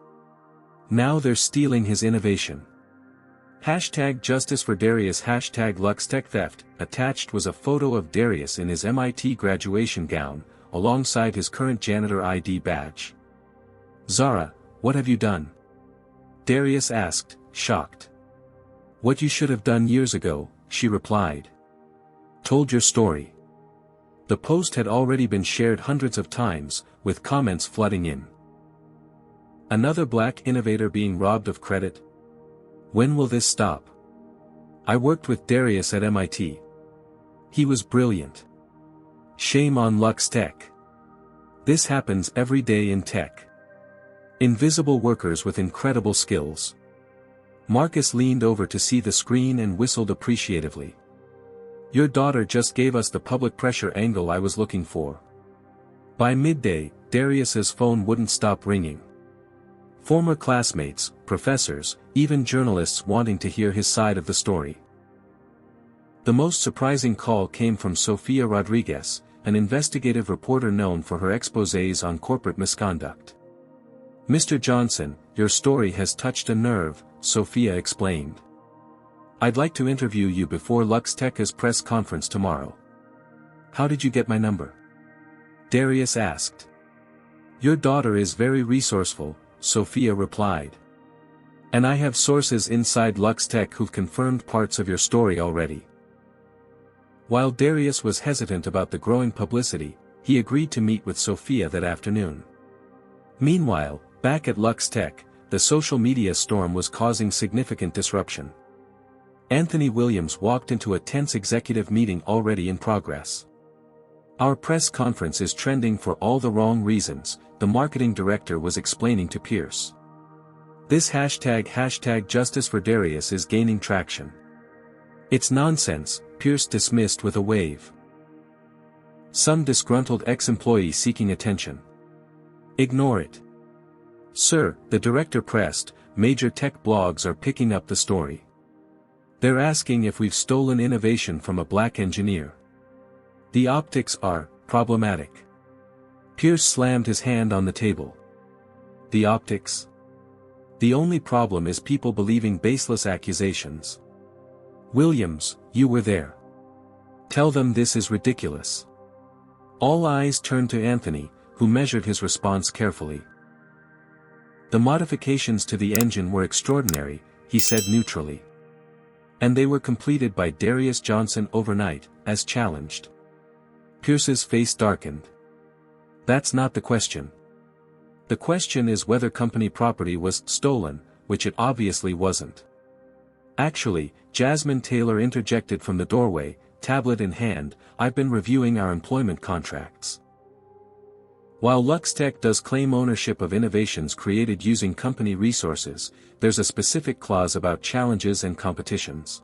Now they're stealing his innovation. Hashtag Justice for Darius. Hashtag LuxTech theft. Attached was a photo of Darius in his MIT graduation gown, alongside his current janitor ID badge. Zara, what have you done? Darius asked, shocked. What you should have done years ago, she replied. Told your story. The post had already been shared hundreds of times, with comments flooding in. Another black innovator being robbed of credit? When will this stop? I worked with Darius at MIT. He was brilliant. Shame on LuxTech. This happens every day in tech. Invisible workers with incredible skills. Marcus leaned over to see the screen and whistled appreciatively. Your daughter just gave us the public pressure angle I was looking for. By midday, Darius's phone wouldn't stop ringing. Former classmates, professors, even journalists wanting to hear his side of the story. The most surprising call came from Sofia Rodriguez, an investigative reporter known for her exposés on corporate misconduct. Mr. Johnson, your story has touched a nerve, Sofia explained. I'd like to interview you before LuxTech's press conference tomorrow. How did you get my number? Darius asked. Your daughter is very resourceful, Sofia replied. And I have sources inside LuxTech who've confirmed parts of your story already. While Darius was hesitant about the growing publicity, he agreed to meet with Sofia that afternoon. Meanwhile, back at LuxTech, the social media storm was causing significant disruption. Anthony Williams walked into a tense executive meeting already in progress. Our press conference is trending for all the wrong reasons, the marketing director was explaining to Pierce. This hashtag Justice for Darius is gaining traction. It's nonsense, Pierce dismissed with a wave. Some disgruntled ex-employee seeking attention. Ignore it. Sir, the director pressed, major tech blogs are picking up the story. They're asking if we've stolen innovation from a black engineer. The optics are problematic. Pierce slammed his hand on the table. The optics? The only problem is people believing baseless accusations. Williams, you were there. Tell them this is ridiculous. All eyes turned to Anthony, who measured his response carefully. The modifications to the engine were extraordinary, he said neutrally. And they were completed by Darius Johnson overnight, as challenged. Pierce's face darkened. That's not the question. The question is whether company property was stolen, which it obviously wasn't. Actually, Jasmine Taylor interjected from the doorway, tablet in hand, I've been reviewing our employment contracts. While LuxTech does claim ownership of innovations created using company resources, there's a specific clause about challenges and competitions.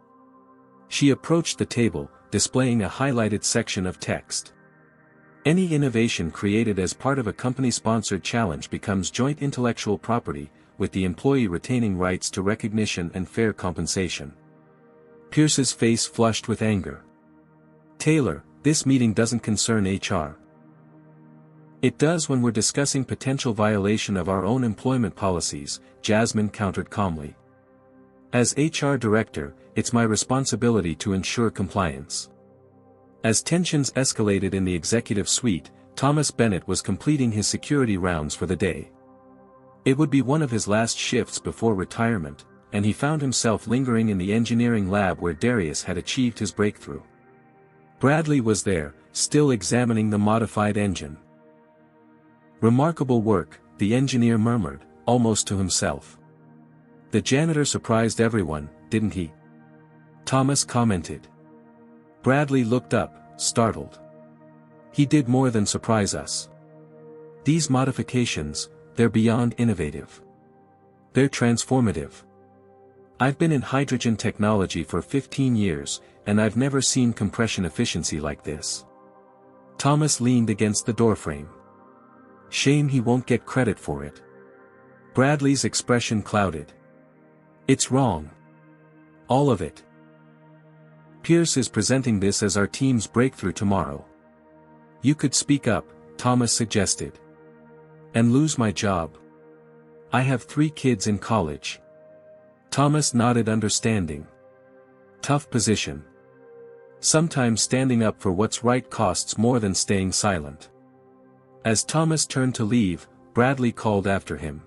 She approached the table, displaying a highlighted section of text. Any innovation created as part of a company-sponsored challenge becomes joint intellectual property, with the employee retaining rights to recognition and fair compensation. Pierce's face flushed with anger. Taylor, this meeting doesn't concern HR. It does when we're discussing potential violation of our own employment policies, Jasmine countered calmly. As HR director, it's my responsibility to ensure compliance. As tensions escalated in the executive suite, Thomas Bennett was completing his security rounds for the day. It would be one of his last shifts before retirement, and he found himself lingering in the engineering lab where Darius had achieved his breakthrough. Bradley was there, still examining the modified engine. Remarkable work, the engineer murmured, almost to himself. The janitor surprised everyone, didn't he? Thomas commented. Bradley looked up, startled. He did more than surprise us. These modifications, they're beyond innovative. They're transformative. I've been in hydrogen technology for 15 years, and I've never seen compression efficiency like this. Thomas leaned against the doorframe. Shame he won't get credit for it. Bradley's expression clouded. It's wrong. All of it. Pierce is presenting this as our team's breakthrough tomorrow. You could speak up, Thomas suggested. And lose my job. I have 3 kids in college. Thomas nodded understanding. Tough position. Sometimes standing up for what's right costs more than staying silent. As Thomas turned to leave, Bradley called after him.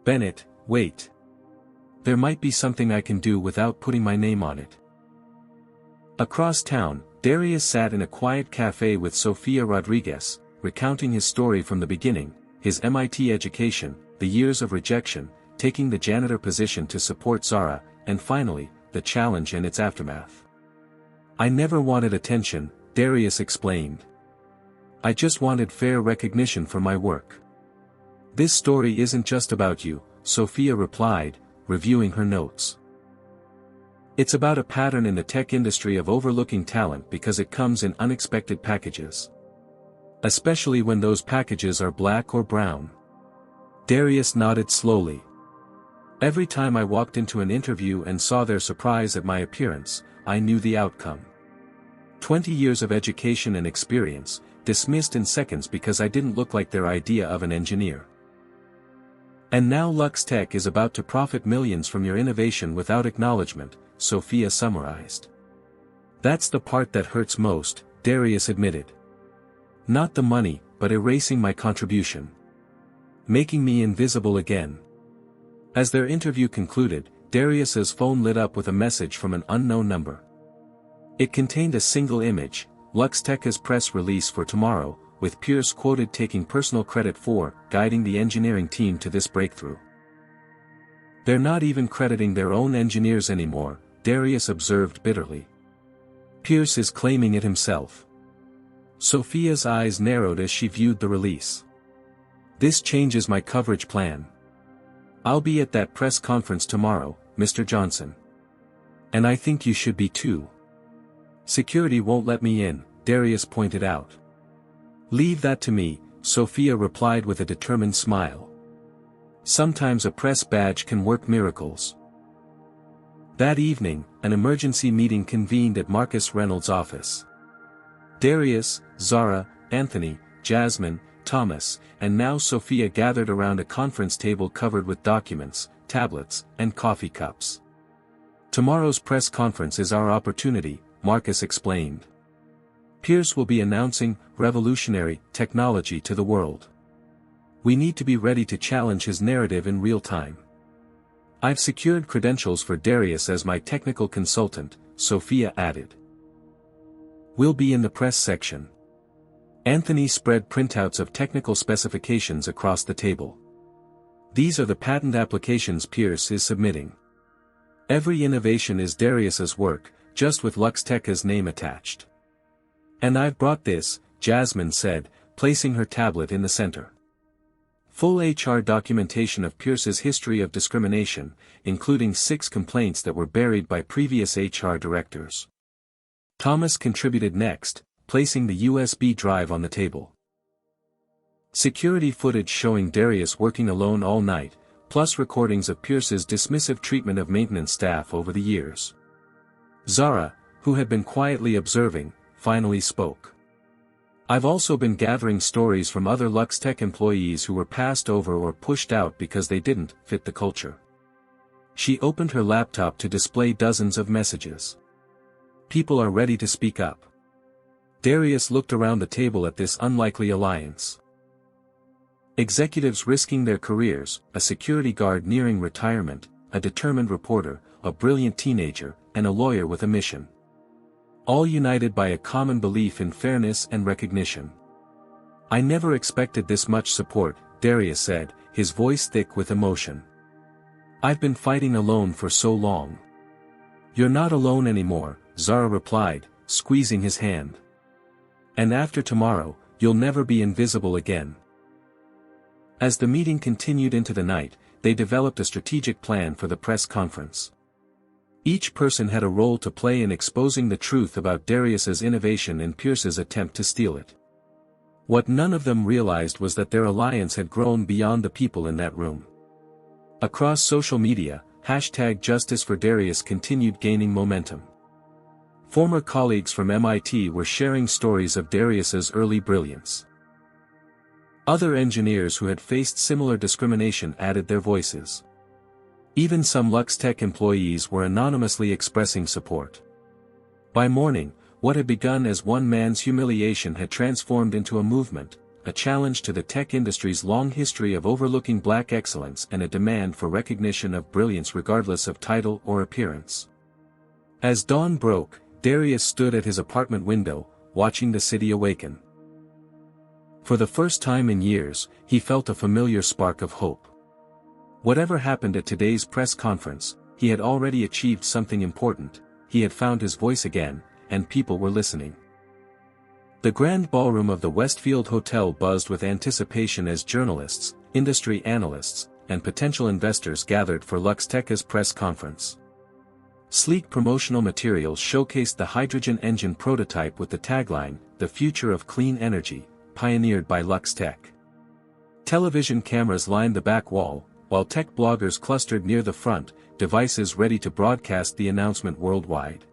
Bennett, wait. There might be something I can do without putting my name on it. Across town, Darius sat in a quiet cafe with Sofia Rodriguez, recounting his story from the beginning, his MIT education, the years of rejection, taking the janitor position to support Zara, and finally, the challenge and its aftermath. I never wanted attention, Darius explained. I just wanted fair recognition for my work. This story isn't just about you, Sofia replied, reviewing her notes. It's about a pattern in the tech industry of overlooking talent because it comes in unexpected packages. Especially when those packages are black or brown. Darius nodded slowly. Every time I walked into an interview and saw their surprise at my appearance, I knew the outcome. 20 years of education and experience, dismissed in seconds because I didn't look like their idea of an engineer. And now LuxTech is about to profit millions from your innovation without acknowledgement, Sofia summarized. That's the part that hurts most, Darius admitted. Not the money, but erasing my contribution. Making me invisible again. As their interview concluded, Darius's phone lit up with a message from an unknown number. It contained a single image, LuxTech's press release for tomorrow, with Pierce quoted taking personal credit for guiding the engineering team to this breakthrough. They're not even crediting their own engineers anymore, Darius observed bitterly. Pierce is claiming it himself. Sofia's eyes narrowed as she viewed the release. This changes my coverage plan. I'll be at that press conference tomorrow, Mr. Johnson. And I think you should be too. Security won't let me in, Darius pointed out. Leave that to me, Sofia replied with a determined smile. Sometimes a press badge can work miracles. That evening, an emergency meeting convened at Marcus Reynolds' office. Darius, Zara, Anthony, Jasmine, Thomas, and now Sophia gathered around a conference table covered with documents, tablets, and coffee cups. Tomorrow's press conference is our opportunity, Marcus explained. Pierce will be announcing revolutionary technology to the world. We need to be ready to challenge his narrative in real time. I've secured credentials for Darius as my technical consultant, Sophia added. We'll be in the press section. Anthony spread printouts of technical specifications across the table. These are the patent applications Pierce is submitting. Every innovation is Darius's work, just with LuxTech's name attached. And I've brought this, Jasmine said, placing her tablet in the center. Full HR documentation of Pierce's history of discrimination, including 6 complaints that were buried by previous HR directors. Thomas contributed next, placing the USB drive on the table. Security footage showing Darius working alone all night, plus recordings of Pierce's dismissive treatment of maintenance staff over the years. Zara, who had been quietly observing, finally spoke. I've also been gathering stories from other LuxTech employees who were passed over or pushed out because they didn't fit the culture. She opened her laptop to display dozens of messages. People are ready to speak up. Darius looked around the table at this unlikely alliance. Executives risking their careers, a security guard nearing retirement, a determined reporter, a brilliant teenager, and a lawyer with a mission. All united by a common belief in fairness and recognition. I never expected this much support, Darius said, his voice thick with emotion. I've been fighting alone for so long. You're not alone anymore, Zara replied, squeezing his hand. And after tomorrow, you'll never be invisible again. As the meeting continued into the night, they developed a strategic plan for the press conference. Each person had a role to play in exposing the truth about Darius's innovation and Pierce's attempt to steal it. What none of them realized was that their alliance had grown beyond the people in that room. Across social media, #JusticeForDarius continued gaining momentum. Former colleagues from MIT were sharing stories of Darius's early brilliance. Other engineers who had faced similar discrimination added their voices. Even some LuxTech employees were anonymously expressing support. By morning, what had begun as one man's humiliation had transformed into a movement, a challenge to the tech industry's long history of overlooking black excellence and a demand for recognition of brilliance regardless of title or appearance. As dawn broke, Darius stood at his apartment window, watching the city awaken. For the first time in years, he felt a familiar spark of hope. Whatever happened at today's press conference, he had already achieved something important, he had found his voice again, and people were listening. The grand ballroom of the Westfield Hotel buzzed with anticipation as journalists, industry analysts, and potential investors gathered for LuxTech's press conference. Sleek promotional materials showcased the hydrogen engine prototype with the tagline, "The future of clean energy, pioneered by LuxTech." Television cameras lined the back wall, while tech bloggers clustered near the front, devices ready to broadcast the announcement worldwide.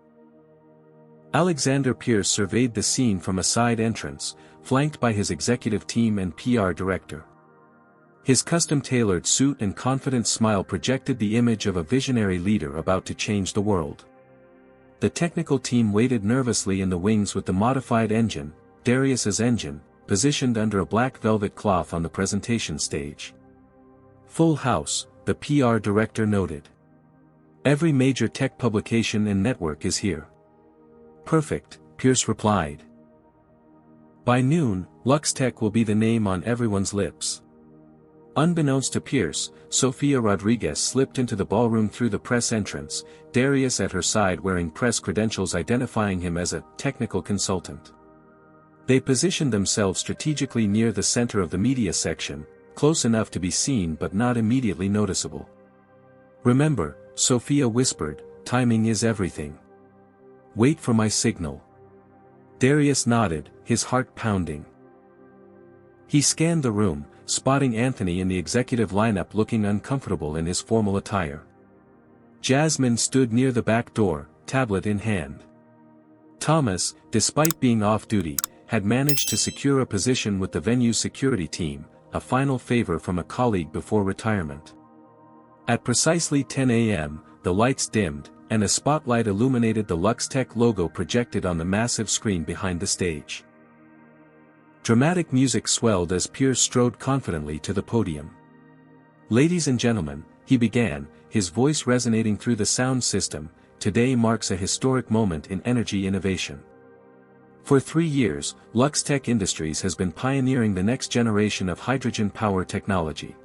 Alexander Pierce surveyed the scene from a side entrance, flanked by his executive team and PR director. His custom-tailored suit and confident smile projected the image of a visionary leader about to change the world. The technical team waited nervously in the wings with the modified engine, Darius's engine, positioned under a black velvet cloth on the presentation stage. "Full house," the PR director noted. "Every major tech publication and network is here." "Perfect," Pierce replied. By noon, LuxTech will be the name on everyone's lips. Unbeknownst to Pierce, Sofia Rodriguez slipped into the ballroom through the press entrance, Darius at her side wearing press credentials identifying him as a technical consultant. They positioned themselves strategically near the center of the media section, close enough to be seen but not immediately noticeable. "Remember," Sophia whispered, "timing is everything. Wait for my signal." Darius nodded, his heart pounding. He scanned the room, spotting Anthony in the executive lineup looking uncomfortable in his formal attire. Jasmine stood near the back door, tablet in hand. Thomas, despite being off-duty, had managed to secure a position with the venue's security team, a final favor from a colleague before retirement. At precisely 10 a.m., the lights dimmed, and a spotlight illuminated the LuxTech logo projected on the massive screen behind the stage. Dramatic music swelled as Pierce strode confidently to the podium. "Ladies and gentlemen," he began, his voice resonating through the sound system, "today marks a historic moment in energy innovation. For 3 years, LuxTech Industries has been pioneering the next generation of hydrogen power technology.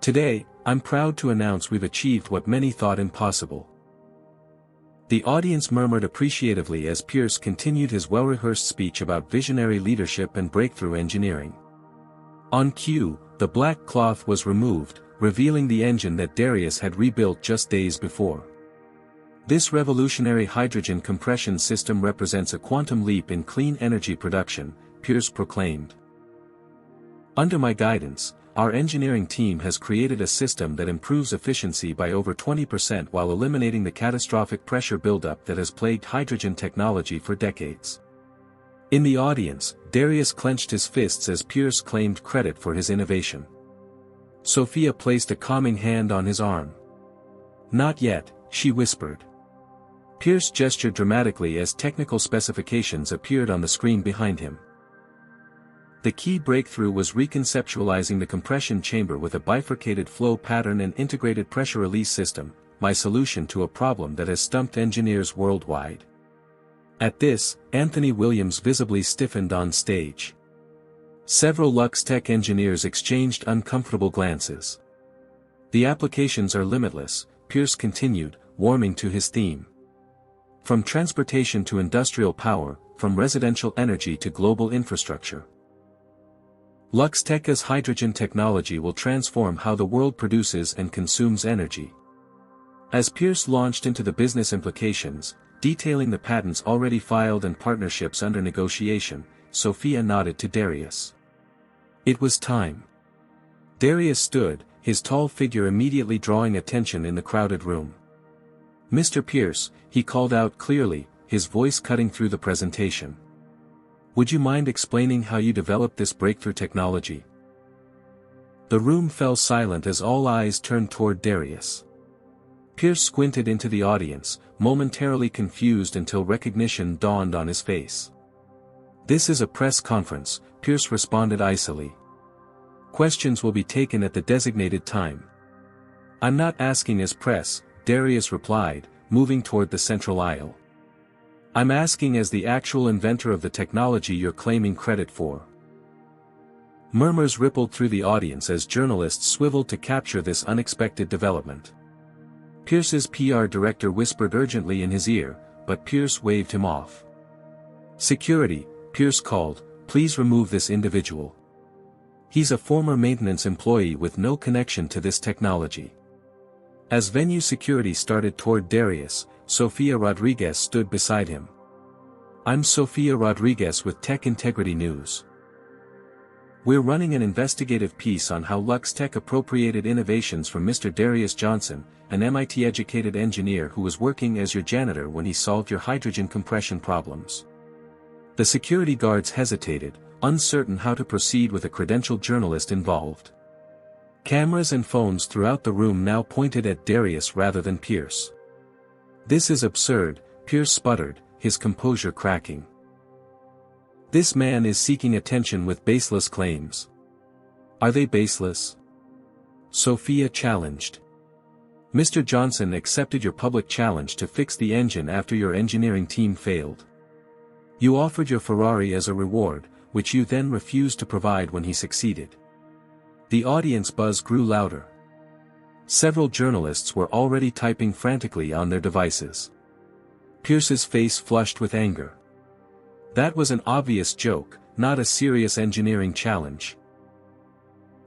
Today, I'm proud to announce we've achieved what many thought impossible." The audience murmured appreciatively as Pierce continued his well-rehearsed speech about visionary leadership and breakthrough engineering. On cue, the black cloth was removed, revealing the engine that Darius had rebuilt just days before. "This revolutionary hydrogen compression system represents a quantum leap in clean energy production," Pierce proclaimed. "Under my guidance, our engineering team has created a system that improves efficiency by over 20% while eliminating the catastrophic pressure buildup that has plagued hydrogen technology for decades." In the audience, Darius clenched his fists as Pierce claimed credit for his innovation. Sophia placed a calming hand on his arm. "Not yet," she whispered. Pierce gestured dramatically as technical specifications appeared on the screen behind him. The key breakthrough was reconceptualizing the compression chamber with a bifurcated flow pattern and integrated pressure release system, my solution to a problem that has stumped engineers worldwide. At this, Anthony Williams visibly stiffened on stage. Several LuxTech engineers exchanged uncomfortable glances. "The applications are limitless," Pierce continued, warming to his theme. "From transportation to industrial power, from residential energy to global infrastructure. LuxTech's hydrogen technology will transform how the world produces and consumes energy." As Pierce launched into the business implications, detailing the patents already filed and partnerships under negotiation, Sophia nodded to Darius. It was time. Darius stood, his tall figure immediately drawing attention in the crowded room. "Mr. Pierce," he called out clearly, his voice cutting through the presentation. "Would you mind explaining how you developed this breakthrough technology?" The room fell silent as all eyes turned toward Darius. Pierce squinted into the audience, momentarily confused until recognition dawned on his face. "This is a press conference," Pierce responded icily. "Questions will be taken at the designated time." "I'm not asking as press," Darius replied, moving toward the central aisle. "I'm asking as the actual inventor of the technology you're claiming credit for." Murmurs rippled through the audience as journalists swiveled to capture this unexpected development. Pierce's PR director whispered urgently in his ear, but Pierce waved him off. "Security," Pierce called, "please remove this individual. He's a former maintenance employee with no connection to this technology." As venue security started toward Darius, Sofia Rodriguez stood beside him. "I'm Sofia Rodriguez with Tech Integrity News. We're running an investigative piece on how LuxTech appropriated innovations from Mr. Darius Johnson, an MIT-educated engineer who was working as your janitor when he solved your hydrogen compression problems." The security guards hesitated, uncertain how to proceed with a credentialed journalist involved. Cameras and phones throughout the room now pointed at Darius rather than Pierce. "This is absurd," Pierce sputtered, his composure cracking. "This man is seeking attention with baseless claims." "Are they baseless?" Sophia challenged. "Mr. Johnson accepted your public challenge to fix the engine after your engineering team failed. You offered your Ferrari as a reward, which you then refused to provide when he succeeded." The audience buzz grew louder. Several journalists were already typing frantically on their devices. Pierce's face flushed with anger. That was an obvious joke, not a serious engineering challenge.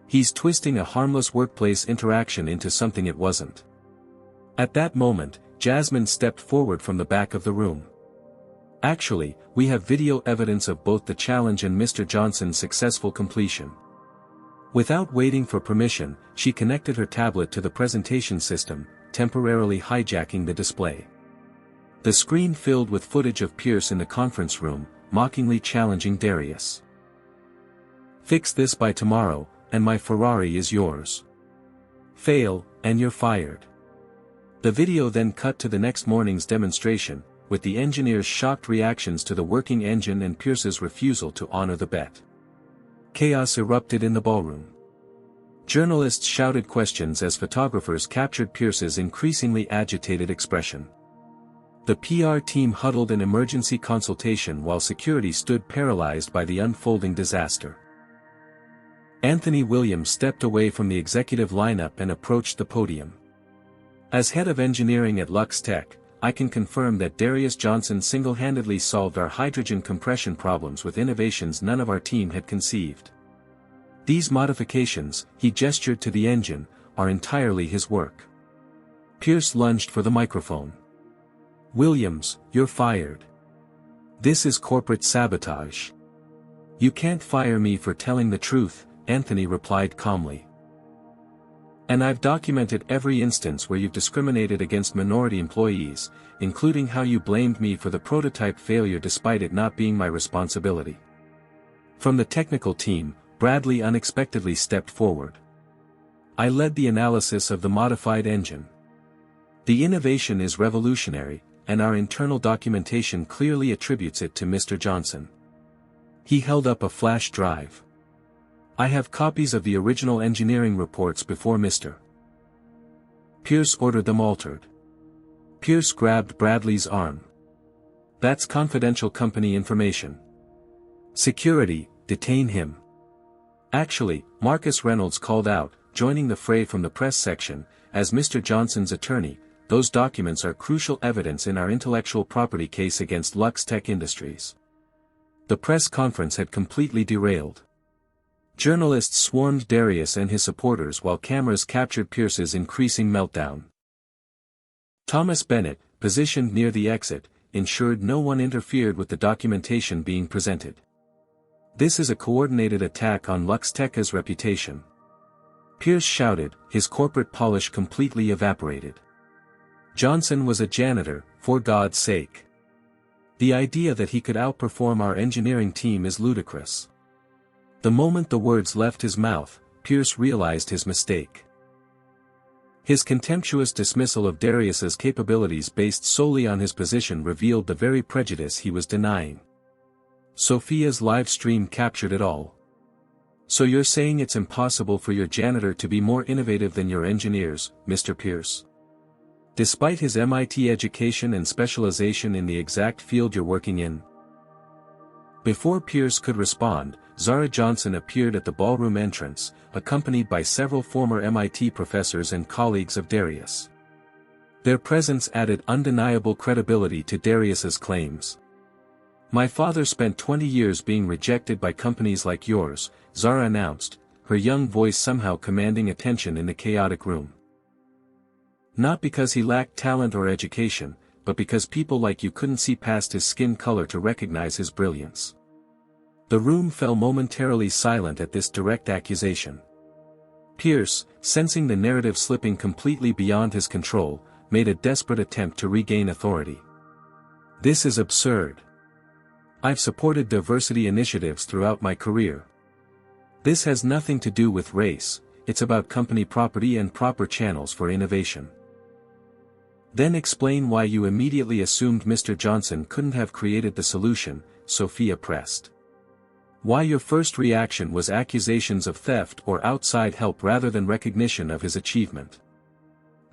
He's twisting a harmless workplace interaction into something it wasn't. At that moment, Jasmine stepped forward from the back of the room. Actually, we have video evidence of both the challenge and Mr. Johnson's successful completion. Without waiting for permission, she connected her tablet to the presentation system, temporarily hijacking the display. The screen filled with footage of Pierce in the conference room, mockingly challenging Darius. "Fix this by tomorrow, and my Ferrari is yours. Fail, and you're fired." The video then cut to the next morning's demonstration, with the engineers' shocked reactions to the working engine and Pierce's refusal to honor the bet. Chaos erupted in the ballroom. Journalists shouted questions as photographers captured Pierce's increasingly agitated expression. The PR team huddled in emergency consultation while security stood paralyzed by the unfolding disaster. Anthony Williams stepped away from the executive lineup and approached the podium. "As head of engineering at LuxTech, I can confirm that Darius Johnson single-handedly solved our hydrogen compression problems with innovations none of our team had conceived. These modifications," he gestured to the engine, "are entirely his work." Pierce lunged for the microphone. "Williams, you're fired. This is corporate sabotage." "You can't fire me for telling the truth," Anthony replied calmly. "And I've documented every instance where you've discriminated against minority employees, including how you blamed me for the prototype failure despite it not being my responsibility." From the technical team, Bradley unexpectedly stepped forward. "I led the analysis of the modified engine. The innovation is revolutionary, and our internal documentation clearly attributes it to Mr. Johnson." He held up a flash drive. "I have copies of the original engineering reports before Mr. Pierce ordered them altered." Pierce grabbed Bradley's arm. "That's confidential company information. Security, detain him." Actually, Marcus Reynolds called out, joining the fray from the press section, "As Mr. Johnson's attorney, those documents are crucial evidence in our intellectual property case against LuxTech Industries." The press conference had completely derailed. Journalists swarmed Darius and his supporters while cameras captured Pierce's increasing meltdown. Thomas Bennett, positioned near the exit, ensured no one interfered with the documentation being presented. "This is a coordinated attack on LuxTech's reputation." Pierce shouted, his corporate polish completely evaporated. "Johnson was a janitor, for God's sake. The idea that he could outperform our engineering team is ludicrous." The moment the words left his mouth, Pierce realized his mistake. His contemptuous dismissal of Darius's capabilities based solely on his position revealed the very prejudice he was denying. Sophia's live stream captured it all. "So you're saying it's impossible for your janitor to be more innovative than your engineers, Mr. Pierce? Despite his MIT education and specialization in the exact field you're working in?" Before Pierce could respond, Zara Johnson appeared at the ballroom entrance, accompanied by several former MIT professors and colleagues of Darius. Their presence added undeniable credibility to Darius's claims. "My father spent 20 years being rejected by companies like yours," Zara announced, her young voice somehow commanding attention in the chaotic room. "Not because he lacked talent or education, but because people like you couldn't see past his skin color to recognize his brilliance." The room fell momentarily silent at this direct accusation. Pierce, sensing the narrative slipping completely beyond his control, made a desperate attempt to regain authority. "This is absurd. I've supported diversity initiatives throughout my career. This has nothing to do with race, it's about company property and proper channels for innovation." "Then explain why you immediately assumed Mr. Johnson couldn't have created the solution," Sophia pressed. "Why your first reaction was accusations of theft or outside help rather than recognition of his achievement."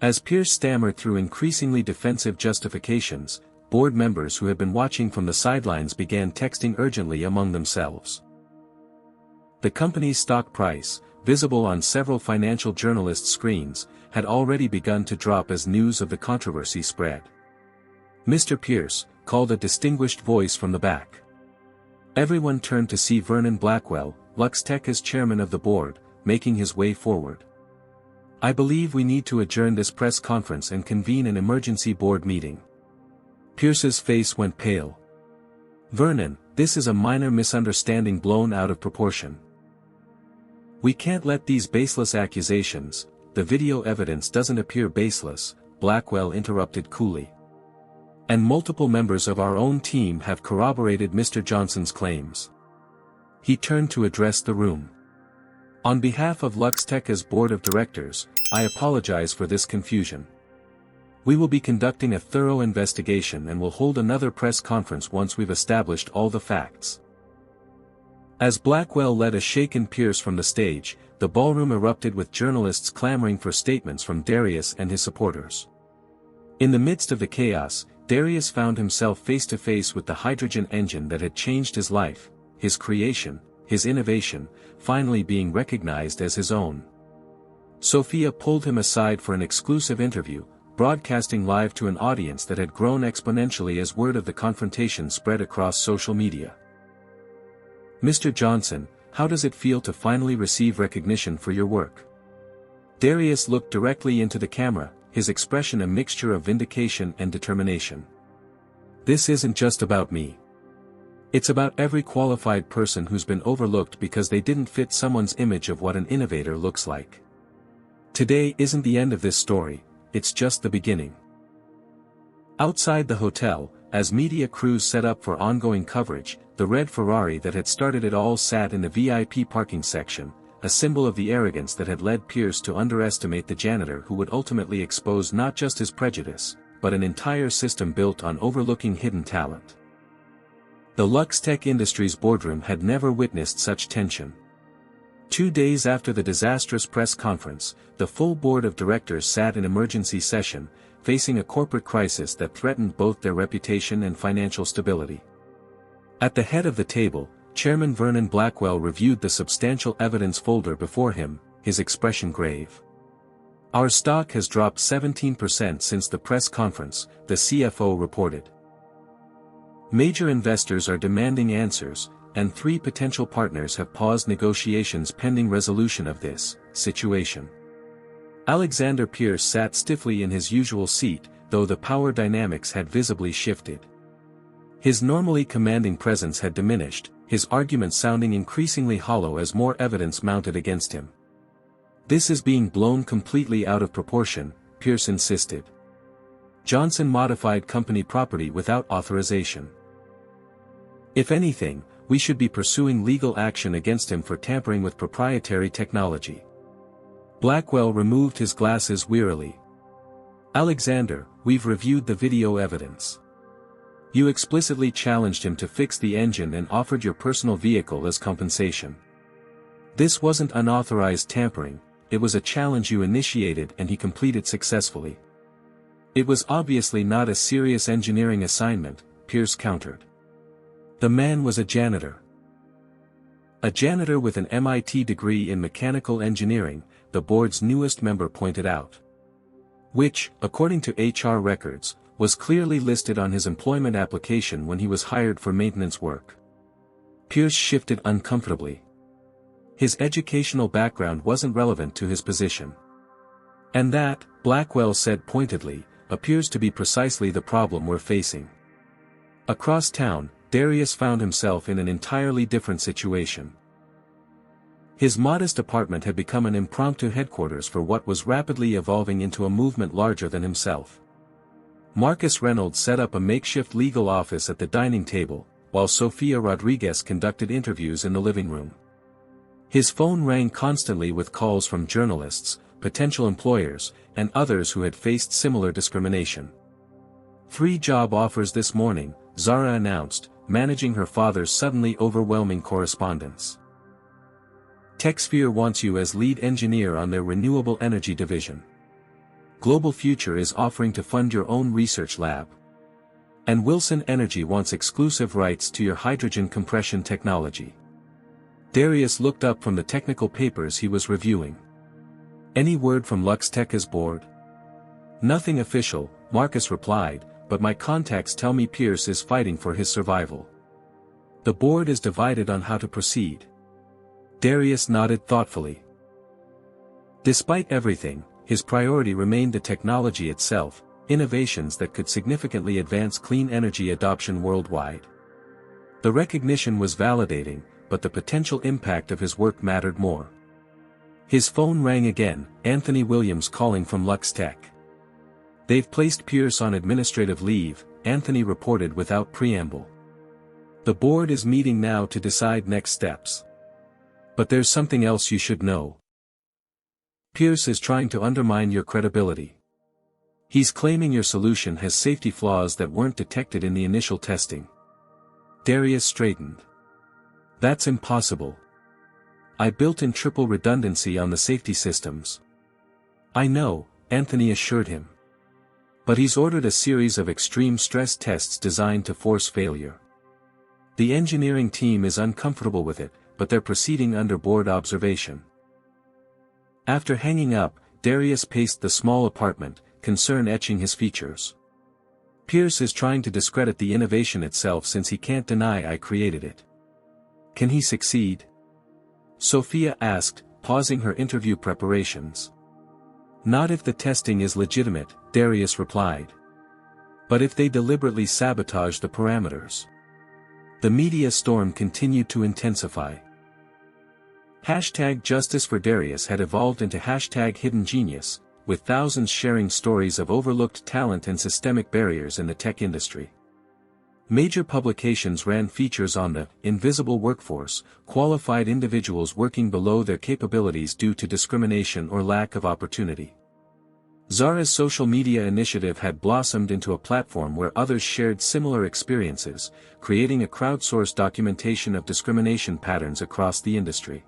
As Pierce stammered through increasingly defensive justifications, board members who had been watching from the sidelines began texting urgently among themselves. The company's stock price, visible on several financial journalists' screens, had already begun to drop as news of the controversy spread. "Mr. Pierce," called a distinguished voice from the back. Everyone turned to see Vernon Blackwell, LuxTech's chairman of the board, making his way forward. "I believe we need to adjourn this press conference and convene an emergency board meeting." Pierce's face went pale. Vernon, this is a minor misunderstanding blown out of proportion. We can't let these baseless accusations, the video evidence doesn't appear baseless, Blackwell interrupted coolly. And multiple members of our own team have corroborated Mr. Johnson's claims. He turned to address the room. On behalf of LuxTech's board of directors, I apologize for this confusion. We will be conducting a thorough investigation and will hold another press conference once we've established all the facts. As Blackwell led a shaken Pierce from the stage, the ballroom erupted with journalists clamoring for statements from Darius and his supporters. In the midst of the chaos, Darius found himself face to face with the hydrogen engine that had changed his life, his creation, his innovation, finally being recognized as his own. Sophia pulled him aside for an exclusive interview, broadcasting live to an audience that had grown exponentially as word of the confrontation spread across social media. Mr. Johnson, how does it feel to finally receive recognition for your work? Darius looked directly into the camera, his expression a mixture of vindication and determination. This isn't just about me. It's about every qualified person who's been overlooked because they didn't fit someone's image of what an innovator looks like. Today isn't the end of this story, it's just the beginning. Outside the hotel, as media crews set up for ongoing coverage, the red Ferrari that had started it all sat in the VIP parking section, a symbol of the arrogance that had led Pierce to underestimate the janitor who would ultimately expose not just his prejudice, but an entire system built on overlooking hidden talent. The LuxTech Industries boardroom had never witnessed such tension. 2 days after the disastrous press conference, the full board of directors sat in emergency session, facing a corporate crisis that threatened both their reputation and financial stability. At the head of the table, Chairman Vernon Blackwell reviewed the substantial evidence folder before him, his expression grave. Our stock has dropped 17% since the press conference, the CFO reported. Major investors are demanding answers, and 3 potential partners have paused negotiations pending resolution of this situation. Alexander Pierce sat stiffly in his usual seat, though the power dynamics had visibly shifted. His normally commanding presence had diminished, his argument sounding increasingly hollow as more evidence mounted against him. This is being blown completely out of proportion, Pierce insisted. Johnson modified company property without authorization. If anything, we should be pursuing legal action against him for tampering with proprietary technology. Blackwell removed his glasses wearily. Alexander, we've reviewed the video evidence. You explicitly challenged him to fix the engine and offered your personal vehicle as compensation. This wasn't unauthorized tampering, it was a challenge you initiated and he completed successfully. It was obviously not a serious engineering assignment, Pierce countered. The man was a janitor. A janitor with an MIT degree in mechanical engineering, the board's newest member pointed out. Which, according to HR records, was clearly listed on his employment application when he was hired for maintenance work. Pierce shifted uncomfortably. His educational background wasn't relevant to his position. And that, Blackwell said pointedly, appears to be precisely the problem we're facing. Across town, Darius found himself in an entirely different situation. His modest apartment had become an impromptu headquarters for what was rapidly evolving into a movement larger than himself. Marcus Reynolds set up a makeshift legal office at the dining table, while Sofia Rodriguez conducted interviews in the living room. His phone rang constantly with calls from journalists, potential employers, and others who had faced similar discrimination. 3 job offers this morning, Zara announced, managing her father's suddenly overwhelming correspondence. TechSphere wants you as lead engineer on their renewable energy division. Global Future is offering to fund your own research lab. And Wilson Energy wants exclusive rights to your hydrogen compression technology. Darius looked up from the technical papers he was reviewing. Any word from LuxTech's board? Nothing official, Marcus replied, but my contacts tell me Pierce is fighting for his survival. The board is divided on how to proceed. Darius nodded thoughtfully. Despite everything, his priority remained the technology itself, innovations that could significantly advance clean energy adoption worldwide. The recognition was validating, but the potential impact of his work mattered more. His phone rang again, Anthony Williams calling from LuxTech. "They've placed Pierce on administrative leave," Anthony reported without preamble. "The board is meeting now to decide next steps. But there's something else you should know. Pierce is trying to undermine your credibility. He's claiming your solution has safety flaws that weren't detected in the initial testing." Darius straightened. "That's impossible. I built in triple redundancy on the safety systems." "I know," Anthony assured him. "But he's ordered a series of extreme stress tests designed to force failure. The engineering team is uncomfortable with it, but they're proceeding under board observation." After hanging up, Darius paced the small apartment, concern etching his features. "Pierce is trying to discredit the innovation itself since he can't deny I created it. Can he succeed?" Sophia asked, pausing her interview preparations. "Not if the testing is legitimate," Darius replied. "But if they deliberately sabotage the parameters." The media storm continued to intensify. #Justice for Darius had evolved into #Hidden Genius, with thousands sharing stories of overlooked talent and systemic barriers in the tech industry. Major publications ran features on the invisible workforce, qualified individuals working below their capabilities due to discrimination or lack of opportunity. Zara's social media initiative had blossomed into a platform where others shared similar experiences, creating a crowdsourced documentation of discrimination patterns across the industry.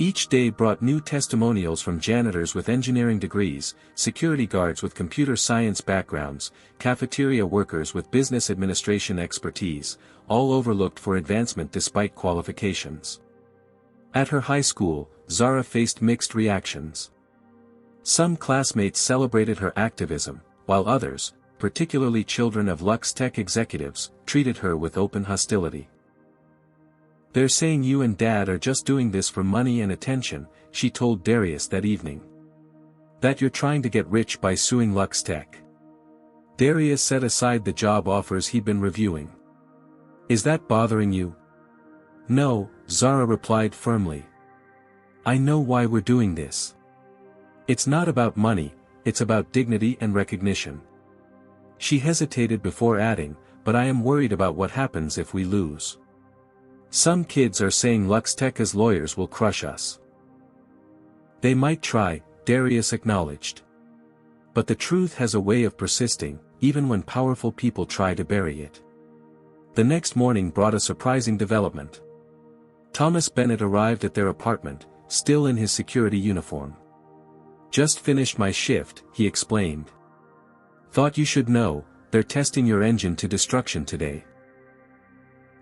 Each day brought new testimonials from janitors with engineering degrees, security guards with computer science backgrounds, cafeteria workers with business administration expertise, all overlooked for advancement despite qualifications. At her high school, Zara faced mixed reactions. Some classmates celebrated her activism, while others, particularly children of LuxTech executives, treated her with open hostility. "They're saying you and Dad are just doing this for money and attention," she told Darius that evening. "That you're trying to get rich by suing LuxTech." Darius set aside the job offers he'd been reviewing. "Is that bothering you?" "No," Zara replied firmly. "I know why we're doing this. It's not about money, it's about dignity and recognition." She hesitated before adding, "But I am worried about what happens if we lose. Some kids are saying LuxTech's lawyers will crush us." "They might try," Darius acknowledged. "But the truth has a way of persisting, even when powerful people try to bury it." The next morning brought a surprising development. Thomas Bennett arrived at their apartment, still in his security uniform. "Just finished my shift," he explained. "Thought you should know, they're testing your engine to destruction today."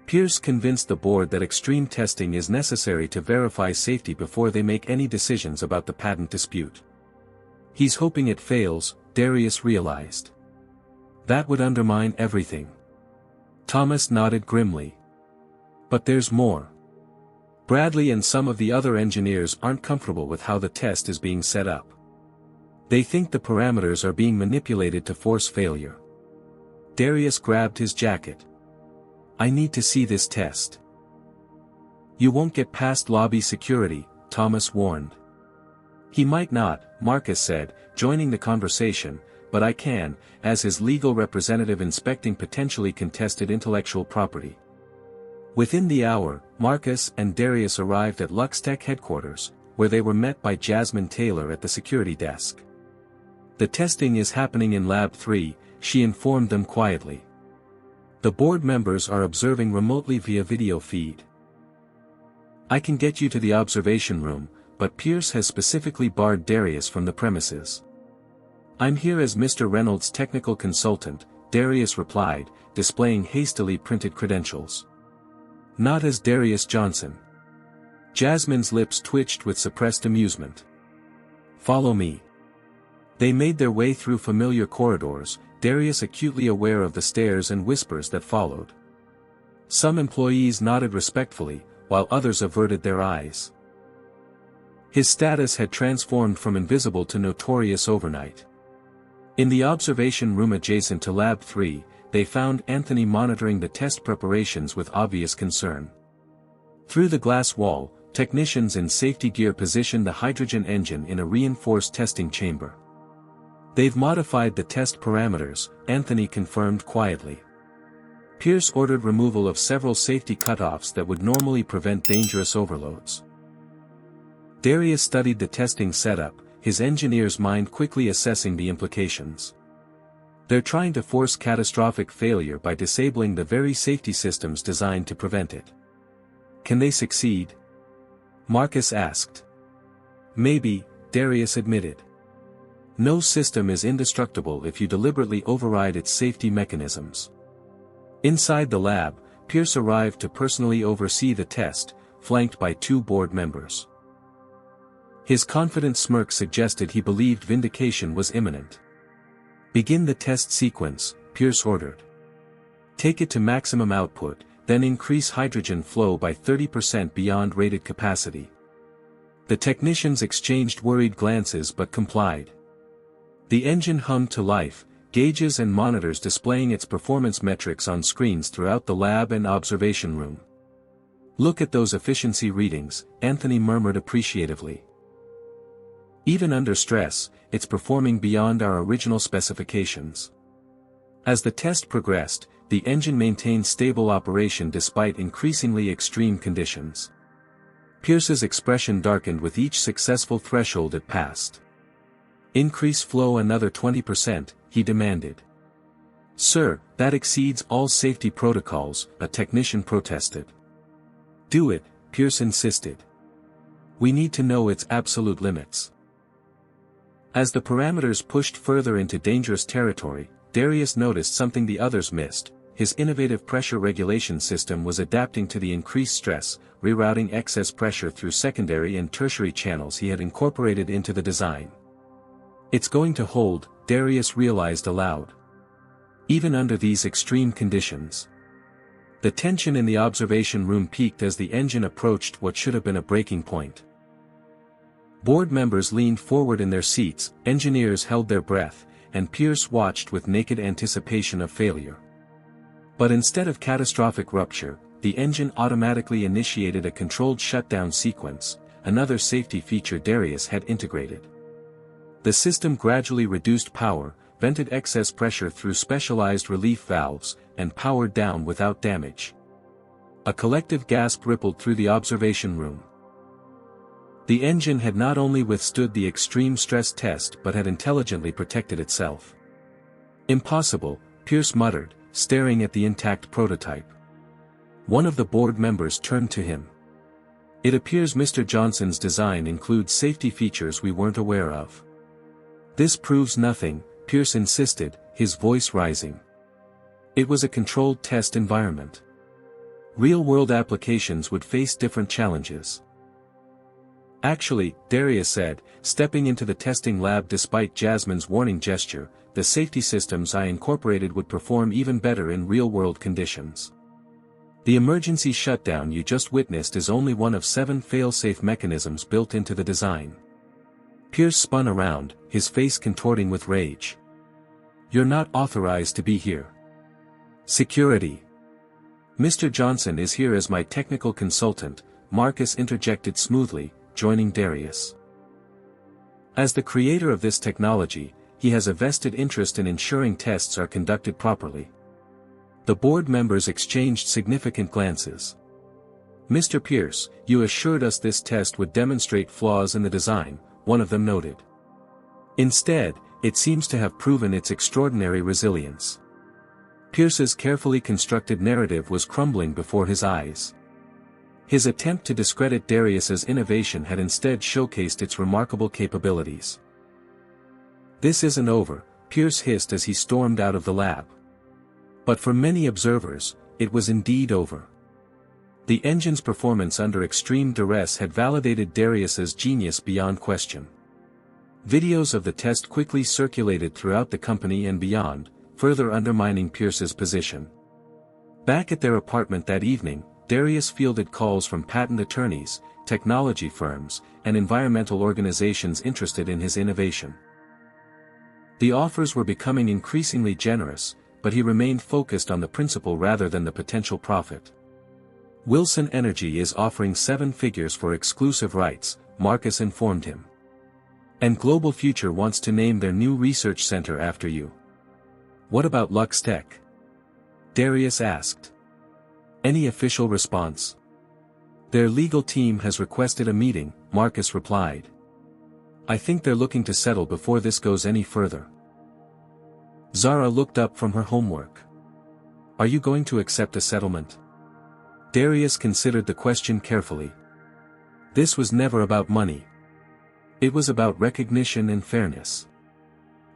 Pierce convinced the board that extreme testing is necessary to verify safety before they make any decisions about the patent dispute. He's hoping it fails, Darius realized. That would undermine everything. Thomas nodded grimly. "But there's more. Bradley and some of the other engineers aren't comfortable with how the test is being set up. They think the parameters are being manipulated to force failure." Darius grabbed his jacket. "I need to see this test." "You won't get past lobby security," Thomas warned. "He might not," Marcus said, joining the conversation, "but I can, as his legal representative inspecting potentially contested intellectual property." Within the hour, Marcus and Darius arrived at LuxTech headquarters, where they were met by Jasmine Taylor at the security desk. "The testing is happening in Lab 3, she informed them quietly. "The board members are observing remotely via video feed. I can get you to the observation room, but Pierce has specifically barred Darius from the premises." "I'm here as Mr. Reynolds' technical consultant," Darius replied, displaying hastily printed credentials. "Not as Darius Johnson." Jasmine's lips twitched with suppressed amusement. "Follow me." They made their way through familiar corridors, Darius acutely aware of the stares and whispers that followed. Some employees nodded respectfully, while others averted their eyes. His status had transformed from invisible to notorious overnight. In the observation room adjacent to Lab 3, they found Anthony monitoring the test preparations with obvious concern. Through the glass wall, technicians in safety gear positioned the hydrogen engine in a reinforced testing chamber. "They've modified the test parameters," Anthony confirmed quietly. Pierce ordered removal of several safety cutoffs that would normally prevent dangerous overloads. Darius studied the testing setup, his engineer's mind quickly assessing the implications. They're trying to force catastrophic failure by disabling the very safety systems designed to prevent it. Can they succeed? Marcus asked. Maybe, Darius admitted. No system is indestructible if you deliberately override its safety mechanisms. Inside the lab, Pierce arrived to personally oversee the test, flanked by 2 board members. His confident smirk suggested he believed vindication was imminent. "Begin the test sequence," Pierce ordered. "Take it to maximum output, then increase hydrogen flow by 30% beyond rated capacity." The technicians exchanged worried glances but complied. The engine hummed to life, gauges and monitors displaying its performance metrics on screens throughout the lab and observation room. "Look at those efficiency readings," Anthony murmured appreciatively. "Even under stress, it's performing beyond our original specifications." As the test progressed, the engine maintained stable operation despite increasingly extreme conditions. Pierce's expression darkened with each successful threshold it passed. "Increase flow another 20%, he demanded. "Sir, that exceeds all safety protocols," a technician protested. "Do it," Pierce insisted. "We need to know its absolute limits." As the parameters pushed further into dangerous territory, Darius noticed something the others missed. His innovative pressure regulation system was adapting to the increased stress, rerouting excess pressure through secondary and tertiary channels he had incorporated into the design. "It's going to hold," Darius realized aloud. Even under these extreme conditions. The tension in the observation room peaked as the engine approached what should have been a breaking point. Board members leaned forward in their seats, engineers held their breath, and Pierce watched with naked anticipation of failure. But instead of catastrophic rupture, the engine automatically initiated a controlled shutdown sequence, another safety feature Darius had integrated. The system gradually reduced power, vented excess pressure through specialized relief valves, and powered down without damage. A collective gasp rippled through the observation room. The engine had not only withstood the extreme stress test but had intelligently protected itself. "Impossible," Pierce muttered, staring at the intact prototype. One of the board members turned to him. "It appears Mr. Johnson's design includes safety features we weren't aware of." "This proves nothing," Pierce insisted, his voice rising. It was a controlled test environment. Real-world applications would face different challenges. "Actually," Darius said, stepping into the testing lab despite Jasmine's warning gesture, "the safety systems I incorporated would perform even better in real-world conditions. The emergency shutdown you just witnessed is only one of 7 fail-safe mechanisms built into the design." Pierce spun around, his face contorting with rage. "You're not authorized to be here." "Security. Mr. Johnson is here as my technical consultant," Marcus interjected smoothly, joining Darius. "As the creator of this technology, he has a vested interest in ensuring tests are conducted properly." The board members exchanged significant glances. "Mr. Pierce, you assured us this test would demonstrate flaws in the design," one of them noted. "Instead, it seems to have proven its extraordinary resilience." Pierce's carefully constructed narrative was crumbling before his eyes. His attempt to discredit Darius's innovation had instead showcased its remarkable capabilities. "This isn't over," Pierce hissed as he stormed out of the lab. But for many observers, it was indeed over. The engine's performance under extreme duress had validated Darius's genius beyond question. Videos of the test quickly circulated throughout the company and beyond, further undermining Pierce's position. Back at their apartment that evening, Darius fielded calls from patent attorneys, technology firms, and environmental organizations interested in his innovation. The offers were becoming increasingly generous, but he remained focused on the principle rather than the potential profit. Wilson Energy is offering 7 figures for exclusive rights, Marcus informed him. And Global Future wants to name their new research center after you. What about LuxTech? Darius asked. Any official response? Their legal team has requested a meeting, Marcus replied. I think they're looking to settle before this goes any further. Zara looked up from her homework. Are you going to accept a settlement? Darius considered the question carefully. This was never about money. It was about recognition and fairness.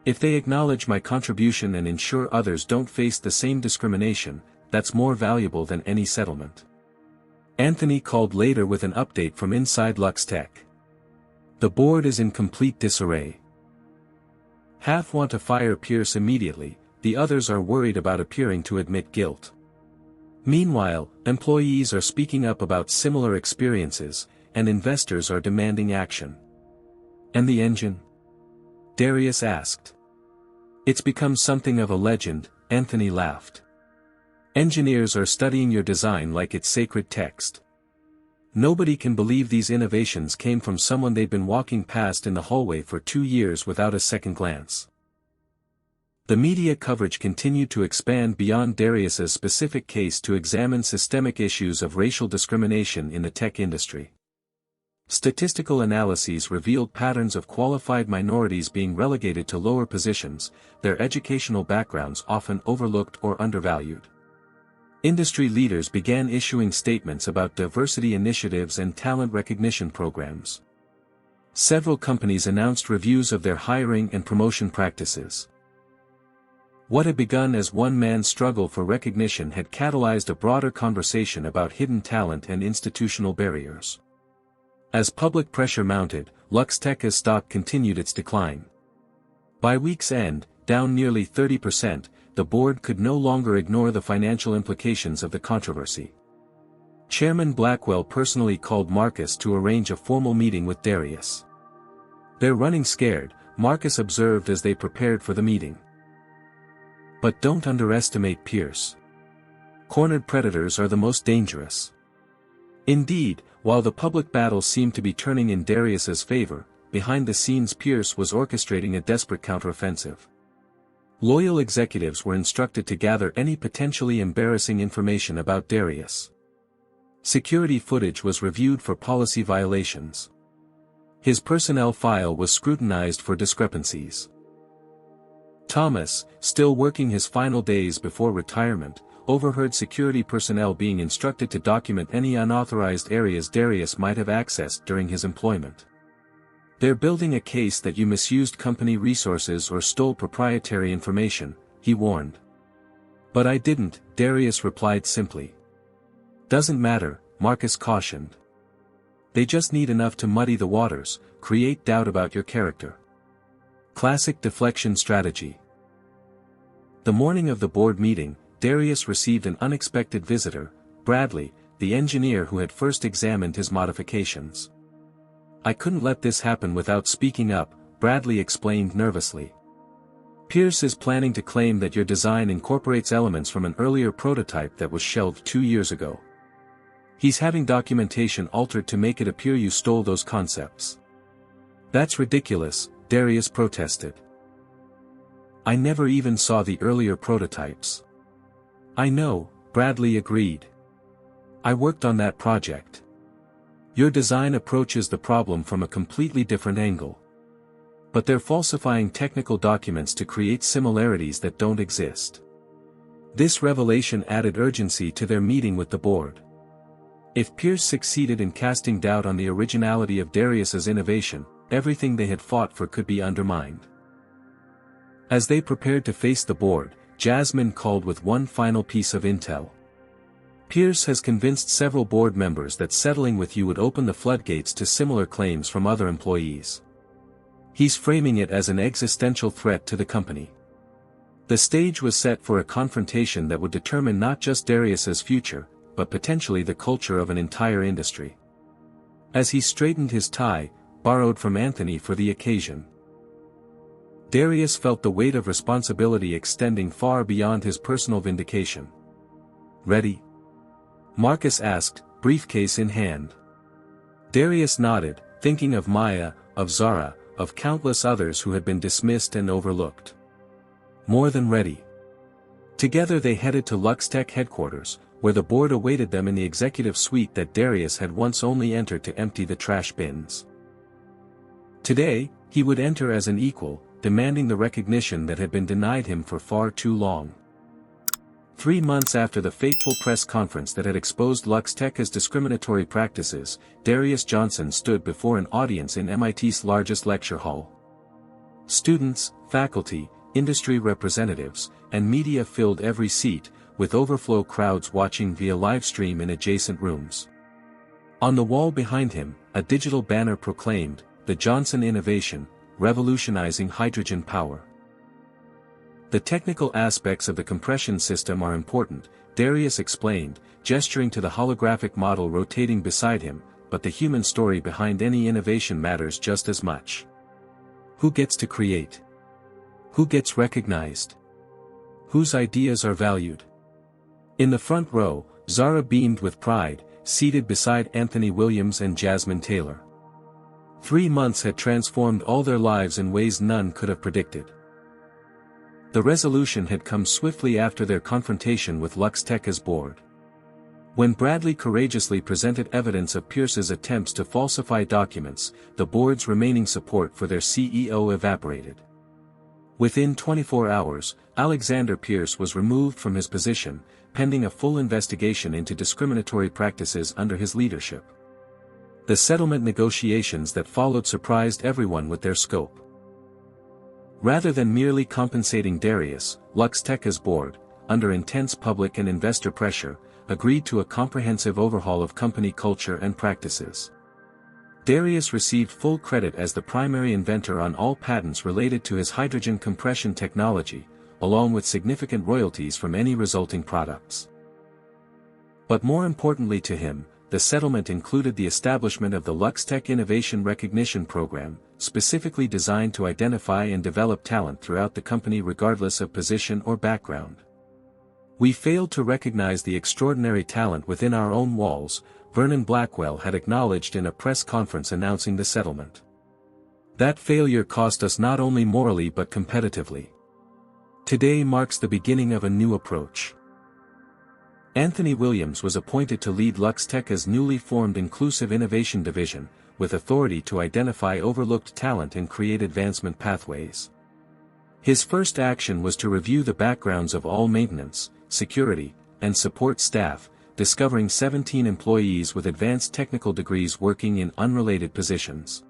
If they acknowledge my contribution and ensure others don't face the same discrimination, that's more valuable than any settlement. Anthony called later with an update from inside LuxTech. The board is in complete disarray. Half want to fire Pierce immediately, the others are worried about appearing to admit guilt. Meanwhile, employees are speaking up about similar experiences, and investors are demanding action. And the engine? Darius asked. It's become something of a legend, Anthony laughed. Engineers are studying your design like it's sacred text. Nobody can believe these innovations came from someone they'd been walking past in the hallway for 2 years without a second glance. The media coverage continued to expand beyond Darius's specific case to examine systemic issues of racial discrimination in the tech industry. Statistical analyses revealed patterns of qualified minorities being relegated to lower positions, their educational backgrounds often overlooked or undervalued. Industry leaders began issuing statements about diversity initiatives and talent recognition programs. Several companies announced reviews of their hiring and promotion practices. What had begun as one man's struggle for recognition had catalyzed a broader conversation about hidden talent and institutional barriers. As public pressure mounted, LuxTech's stock continued its decline. By week's end, down nearly 30%, the board could no longer ignore the financial implications of the controversy. Chairman Blackwell personally called Marcus to arrange a formal meeting with Darius. They're running scared, Marcus observed as they prepared for the meeting. But don't underestimate Pierce. Cornered predators are the most dangerous. Indeed, while the public battle seemed to be turning in Darius's favor, behind the scenes Pierce was orchestrating a desperate counteroffensive. Loyal executives were instructed to gather any potentially embarrassing information about Darius. Security footage was reviewed for policy violations. His personnel file was scrutinized for discrepancies. Thomas, still working his final days before retirement, overheard security personnel being instructed to document any unauthorized areas Darius might have accessed during his employment. They're building a case that you misused company resources or stole proprietary information, he warned. But I didn't, Darius replied simply. Doesn't matter, Marcus cautioned. They just need enough to muddy the waters, create doubt about your character. Classic deflection strategy. The morning of the board meeting, Darius received an unexpected visitor, Bradley, the engineer who had first examined his modifications. I couldn't let this happen without speaking up, Bradley explained nervously. Pierce is planning to claim that your design incorporates elements from an earlier prototype that was shelved 2 years ago. He's having documentation altered to make it appear you stole those concepts. That's ridiculous, Darius protested. I never even saw the earlier prototypes. I know, Bradley agreed. I worked on that project. Your design approaches the problem from a completely different angle. But they're falsifying technical documents to create similarities that don't exist. This revelation added urgency to their meeting with the board. If Pierce succeeded in casting doubt on the originality of Darius's innovation, everything they had fought for could be undermined. As they prepared to face the board, Jasmine called with one final piece of intel. Pierce has convinced several board members that settling with you would open the floodgates to similar claims from other employees. He's framing it as an existential threat to the company. The stage was set for a confrontation that would determine not just Darius's future, but potentially the culture of an entire industry. As he straightened his tie, borrowed from Anthony for the occasion. Darius felt the weight of responsibility extending far beyond his personal vindication. "Ready?" Marcus asked, briefcase in hand. Darius nodded, thinking of Maya, of Zara, of countless others who had been dismissed and overlooked. More than ready. Together they headed to LuxTech headquarters, where the board awaited them in the executive suite that Darius had once only entered to empty the trash bins. Today, he would enter as an equal, demanding the recognition that had been denied him for far too long. 3 months after the fateful press conference that had exposed LuxTech as discriminatory practices, Darius Johnson stood before an audience in MIT's largest lecture hall. Students, faculty, industry representatives, and media filled every seat, with overflow crowds watching via livestream in adjacent rooms. On the wall behind him, a digital banner proclaimed, "The Johnson Innovation, Revolutionizing Hydrogen Power." The technical aspects of the compression system are important, Darius explained, gesturing to the holographic model rotating beside him, but the human story behind any innovation matters just as much. Who gets to create? Who gets recognized? Whose ideas are valued? In the front row, Zara beamed with pride, seated beside Anthony Williams and Jasmine Taylor. 3 months had transformed all their lives in ways none could have predicted. The resolution had come swiftly after their confrontation with LuxTech's board. When Bradley courageously presented evidence of Pierce's attempts to falsify documents, the board's remaining support for their CEO evaporated. Within 24 hours, Alexander Pierce was removed from his position, pending a full investigation into discriminatory practices under his leadership. The settlement negotiations that followed surprised everyone with their scope. Rather than merely compensating Darius, LuxTech's board, under intense public and investor pressure, agreed to a comprehensive overhaul of company culture and practices. Darius received full credit as the primary inventor on all patents related to his hydrogen compression technology, along with significant royalties from any resulting products. But more importantly to him, the settlement included the establishment of the LuxTech Innovation Recognition Program, specifically designed to identify and develop talent throughout the company regardless of position or background. "We failed to recognize the extraordinary talent within our own walls," Vernon Blackwell had acknowledged in a press conference announcing the settlement. "That failure cost us not only morally but competitively. Today marks the beginning of a new approach." Anthony Williams was appointed to lead LuxTech's newly formed Inclusive Innovation Division, with authority to identify overlooked talent and create advancement pathways. His first action was to review the backgrounds of all maintenance, security, and support staff, discovering 17 employees with advanced technical degrees working in unrelated positions.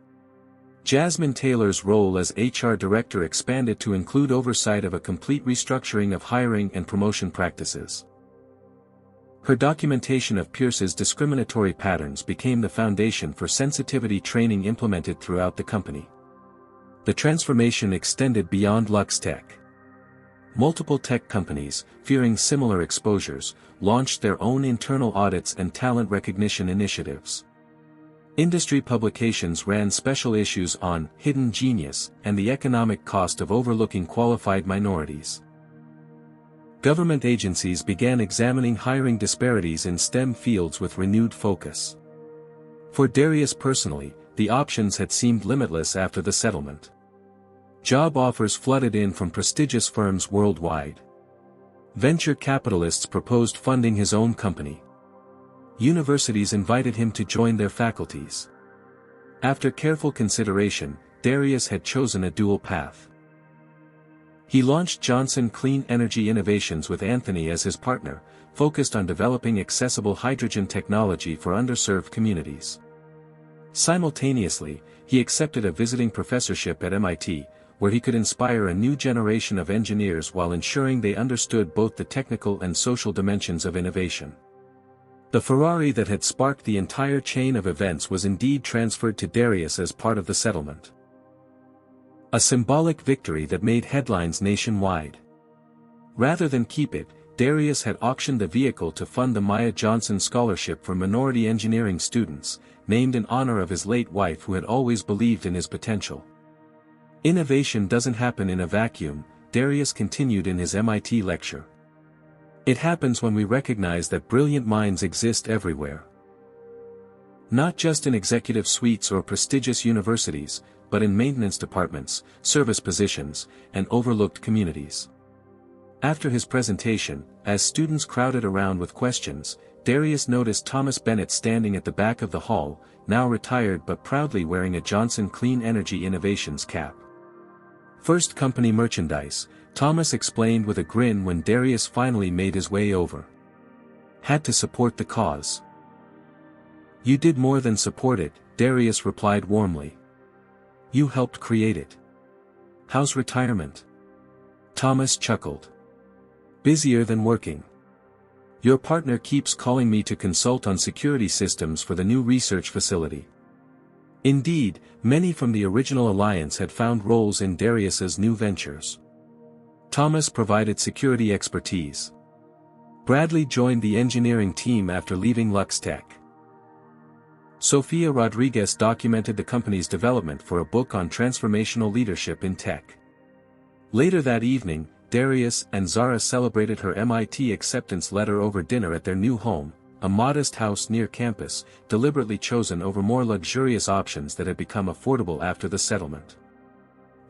Jasmine Taylor's role as HR director expanded to include oversight of a complete restructuring of hiring and promotion practices. Her documentation of Pierce's discriminatory patterns became the foundation for sensitivity training implemented throughout the company. The transformation extended beyond LuxTech. Multiple tech companies, fearing similar exposures, launched their own internal audits and talent recognition initiatives. Industry publications ran special issues on hidden genius and the economic cost of overlooking qualified minorities. Government agencies began examining hiring disparities in STEM fields with renewed focus. For Darius personally, the options had seemed limitless after the settlement. Job offers flooded in from prestigious firms worldwide. Venture capitalists proposed funding his own company. Universities invited him to join their faculties. After careful consideration, Darius had chosen a dual path. He launched Johnson Clean Energy Innovations with Anthony as his partner, focused on developing accessible hydrogen technology for underserved communities. Simultaneously, he accepted a visiting professorship at MIT, where he could inspire a new generation of engineers while ensuring they understood both the technical and social dimensions of innovation. The Ferrari that had sparked the entire chain of events was indeed transferred to Darius as part of the settlement. A symbolic victory that made headlines nationwide. Rather than keep it, Darius had auctioned the vehicle to fund the Maya Johnson Scholarship for minority engineering students, named in honor of his late wife who had always believed in his potential. Innovation doesn't happen in a vacuum, Darius continued in his MIT lecture. It happens when we recognize that brilliant minds exist everywhere. Not just in executive suites or prestigious universities, but in maintenance departments, service positions, and overlooked communities. After his presentation, as students crowded around with questions, Darius noticed Thomas Bennett standing at the back of the hall, now retired but proudly wearing a Johnson Clean Energy Innovations cap. First company merchandise, Thomas explained with a grin when Darius finally made his way over. Had to support the cause. You did more than support it, Darius replied warmly. You helped create it. How's retirement? Thomas chuckled. Busier than working. Your partner keeps calling me to consult on security systems for the new research facility. Indeed, many from the original alliance had found roles in Darius's new ventures. Thomas provided security expertise. Bradley joined the engineering team after leaving LuxTech. Sofia Rodriguez documented the company's development for a book on transformational leadership in tech. Later that evening, Darius and Zara celebrated her MIT acceptance letter over dinner at their new home, a modest house near campus, deliberately chosen over more luxurious options that had become affordable after the settlement.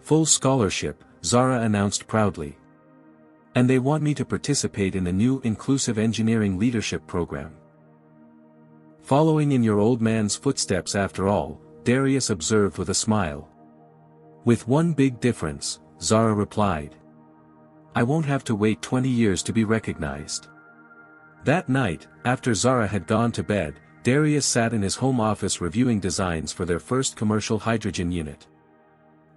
Full scholarship, Zara announced proudly. And they want me to participate in the new inclusive engineering leadership program. Following in your old man's footsteps after all, Darius observed with a smile. With one big difference, Zara replied. I won't have to wait 20 years to be recognized. That night, after Zara had gone to bed, Darius sat in his home office reviewing designs for their first commercial hydrogen unit.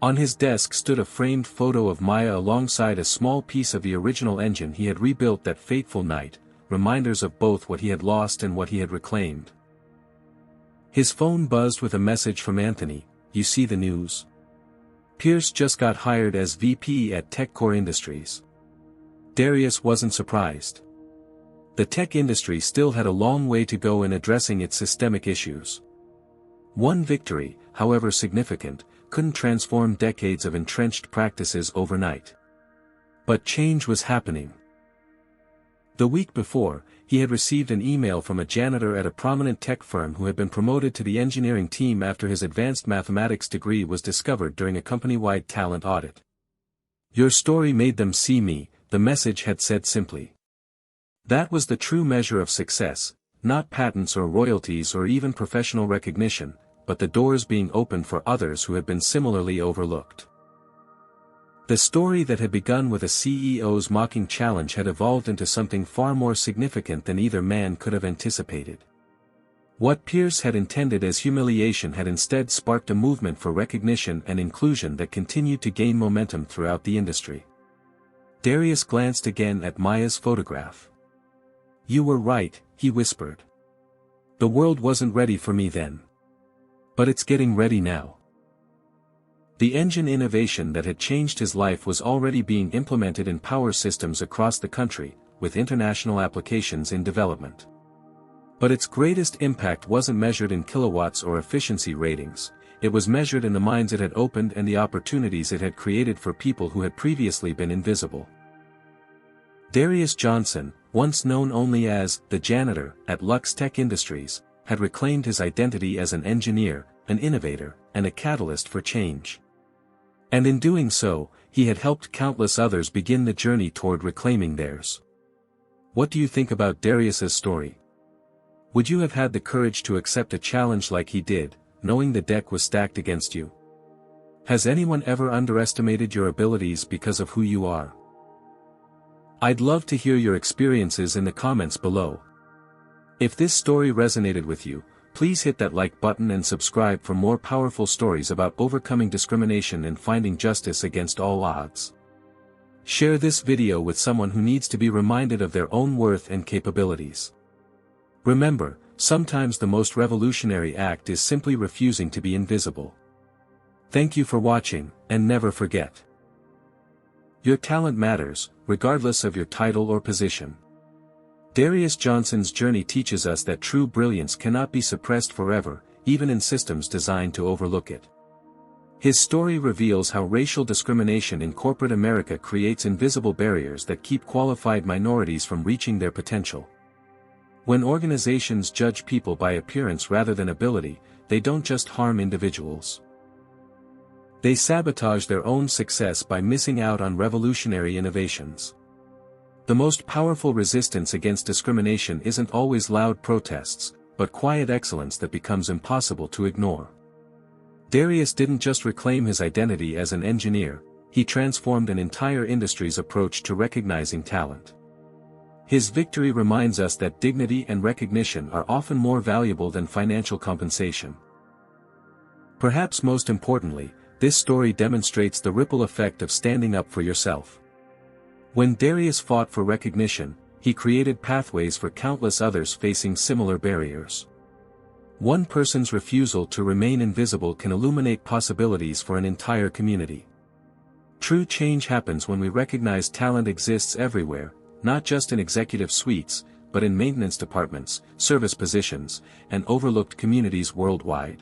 On his desk stood a framed photo of Maya alongside a small piece of the original engine he had rebuilt that fateful night, reminders of both what he had lost and what he had reclaimed. His phone buzzed with a message from Anthony. You see the news? Pierce just got hired as VP at TechCore Industries. Darius wasn't surprised. The tech industry still had a long way to go in addressing its systemic issues. One victory, however significant, couldn't transform decades of entrenched practices overnight. But change was happening. The week before, he had received an email from a janitor at a prominent tech firm who had been promoted to the engineering team after his advanced mathematics degree was discovered during a company-wide talent audit. Your story made them see me, the message had said simply. That was the true measure of success, not patents or royalties or even professional recognition, but the doors being opened for others who had been similarly overlooked. The story that had begun with a CEO's mocking challenge had evolved into something far more significant than either man could have anticipated. What Pierce had intended as humiliation had instead sparked a movement for recognition and inclusion that continued to gain momentum throughout the industry. Darius glanced again at Maya's photograph. You were right, he whispered. The world wasn't ready for me then. But it's getting ready now. The engine innovation that had changed his life was already being implemented in power systems across the country, with international applications in development. But its greatest impact wasn't measured in kilowatts or efficiency ratings, it was measured in the minds it had opened and the opportunities it had created for people who had previously been invisible. Darius Johnson, once known only as the Janitor at LuxTech Industries, had reclaimed his identity as an engineer, an innovator, and a catalyst for change. And in doing so, he had helped countless others begin the journey toward reclaiming theirs. What do you think about Darius's story? Would you have had the courage to accept a challenge like he did, knowing the deck was stacked against you? Has anyone ever underestimated your abilities because of who you are? I'd love to hear your experiences in the comments below. If this story resonated with you, please hit that like button and subscribe for more powerful stories about overcoming discrimination and finding justice against all odds. Share this video with someone who needs to be reminded of their own worth and capabilities. Remember, sometimes the most revolutionary act is simply refusing to be invisible. Thank you for watching, and never forget. Your talent matters, regardless of your title or position. Darius Johnson's journey teaches us that true brilliance cannot be suppressed forever, even in systems designed to overlook it. His story reveals how racial discrimination in corporate America creates invisible barriers that keep qualified minorities from reaching their potential. When organizations judge people by appearance rather than ability, they don't just harm individuals. They sabotage their own success by missing out on revolutionary innovations. The most powerful resistance against discrimination isn't always loud protests, but quiet excellence that becomes impossible to ignore. Darius didn't just reclaim his identity as an engineer, he transformed an entire industry's approach to recognizing talent. His victory reminds us that dignity and recognition are often more valuable than financial compensation. Perhaps most importantly, this story demonstrates the ripple effect of standing up for yourself. When Darius fought for recognition, he created pathways for countless others facing similar barriers. One person's refusal to remain invisible can illuminate possibilities for an entire community. True change happens when we recognize talent exists everywhere, not just in executive suites, but in maintenance departments, service positions, and overlooked communities worldwide.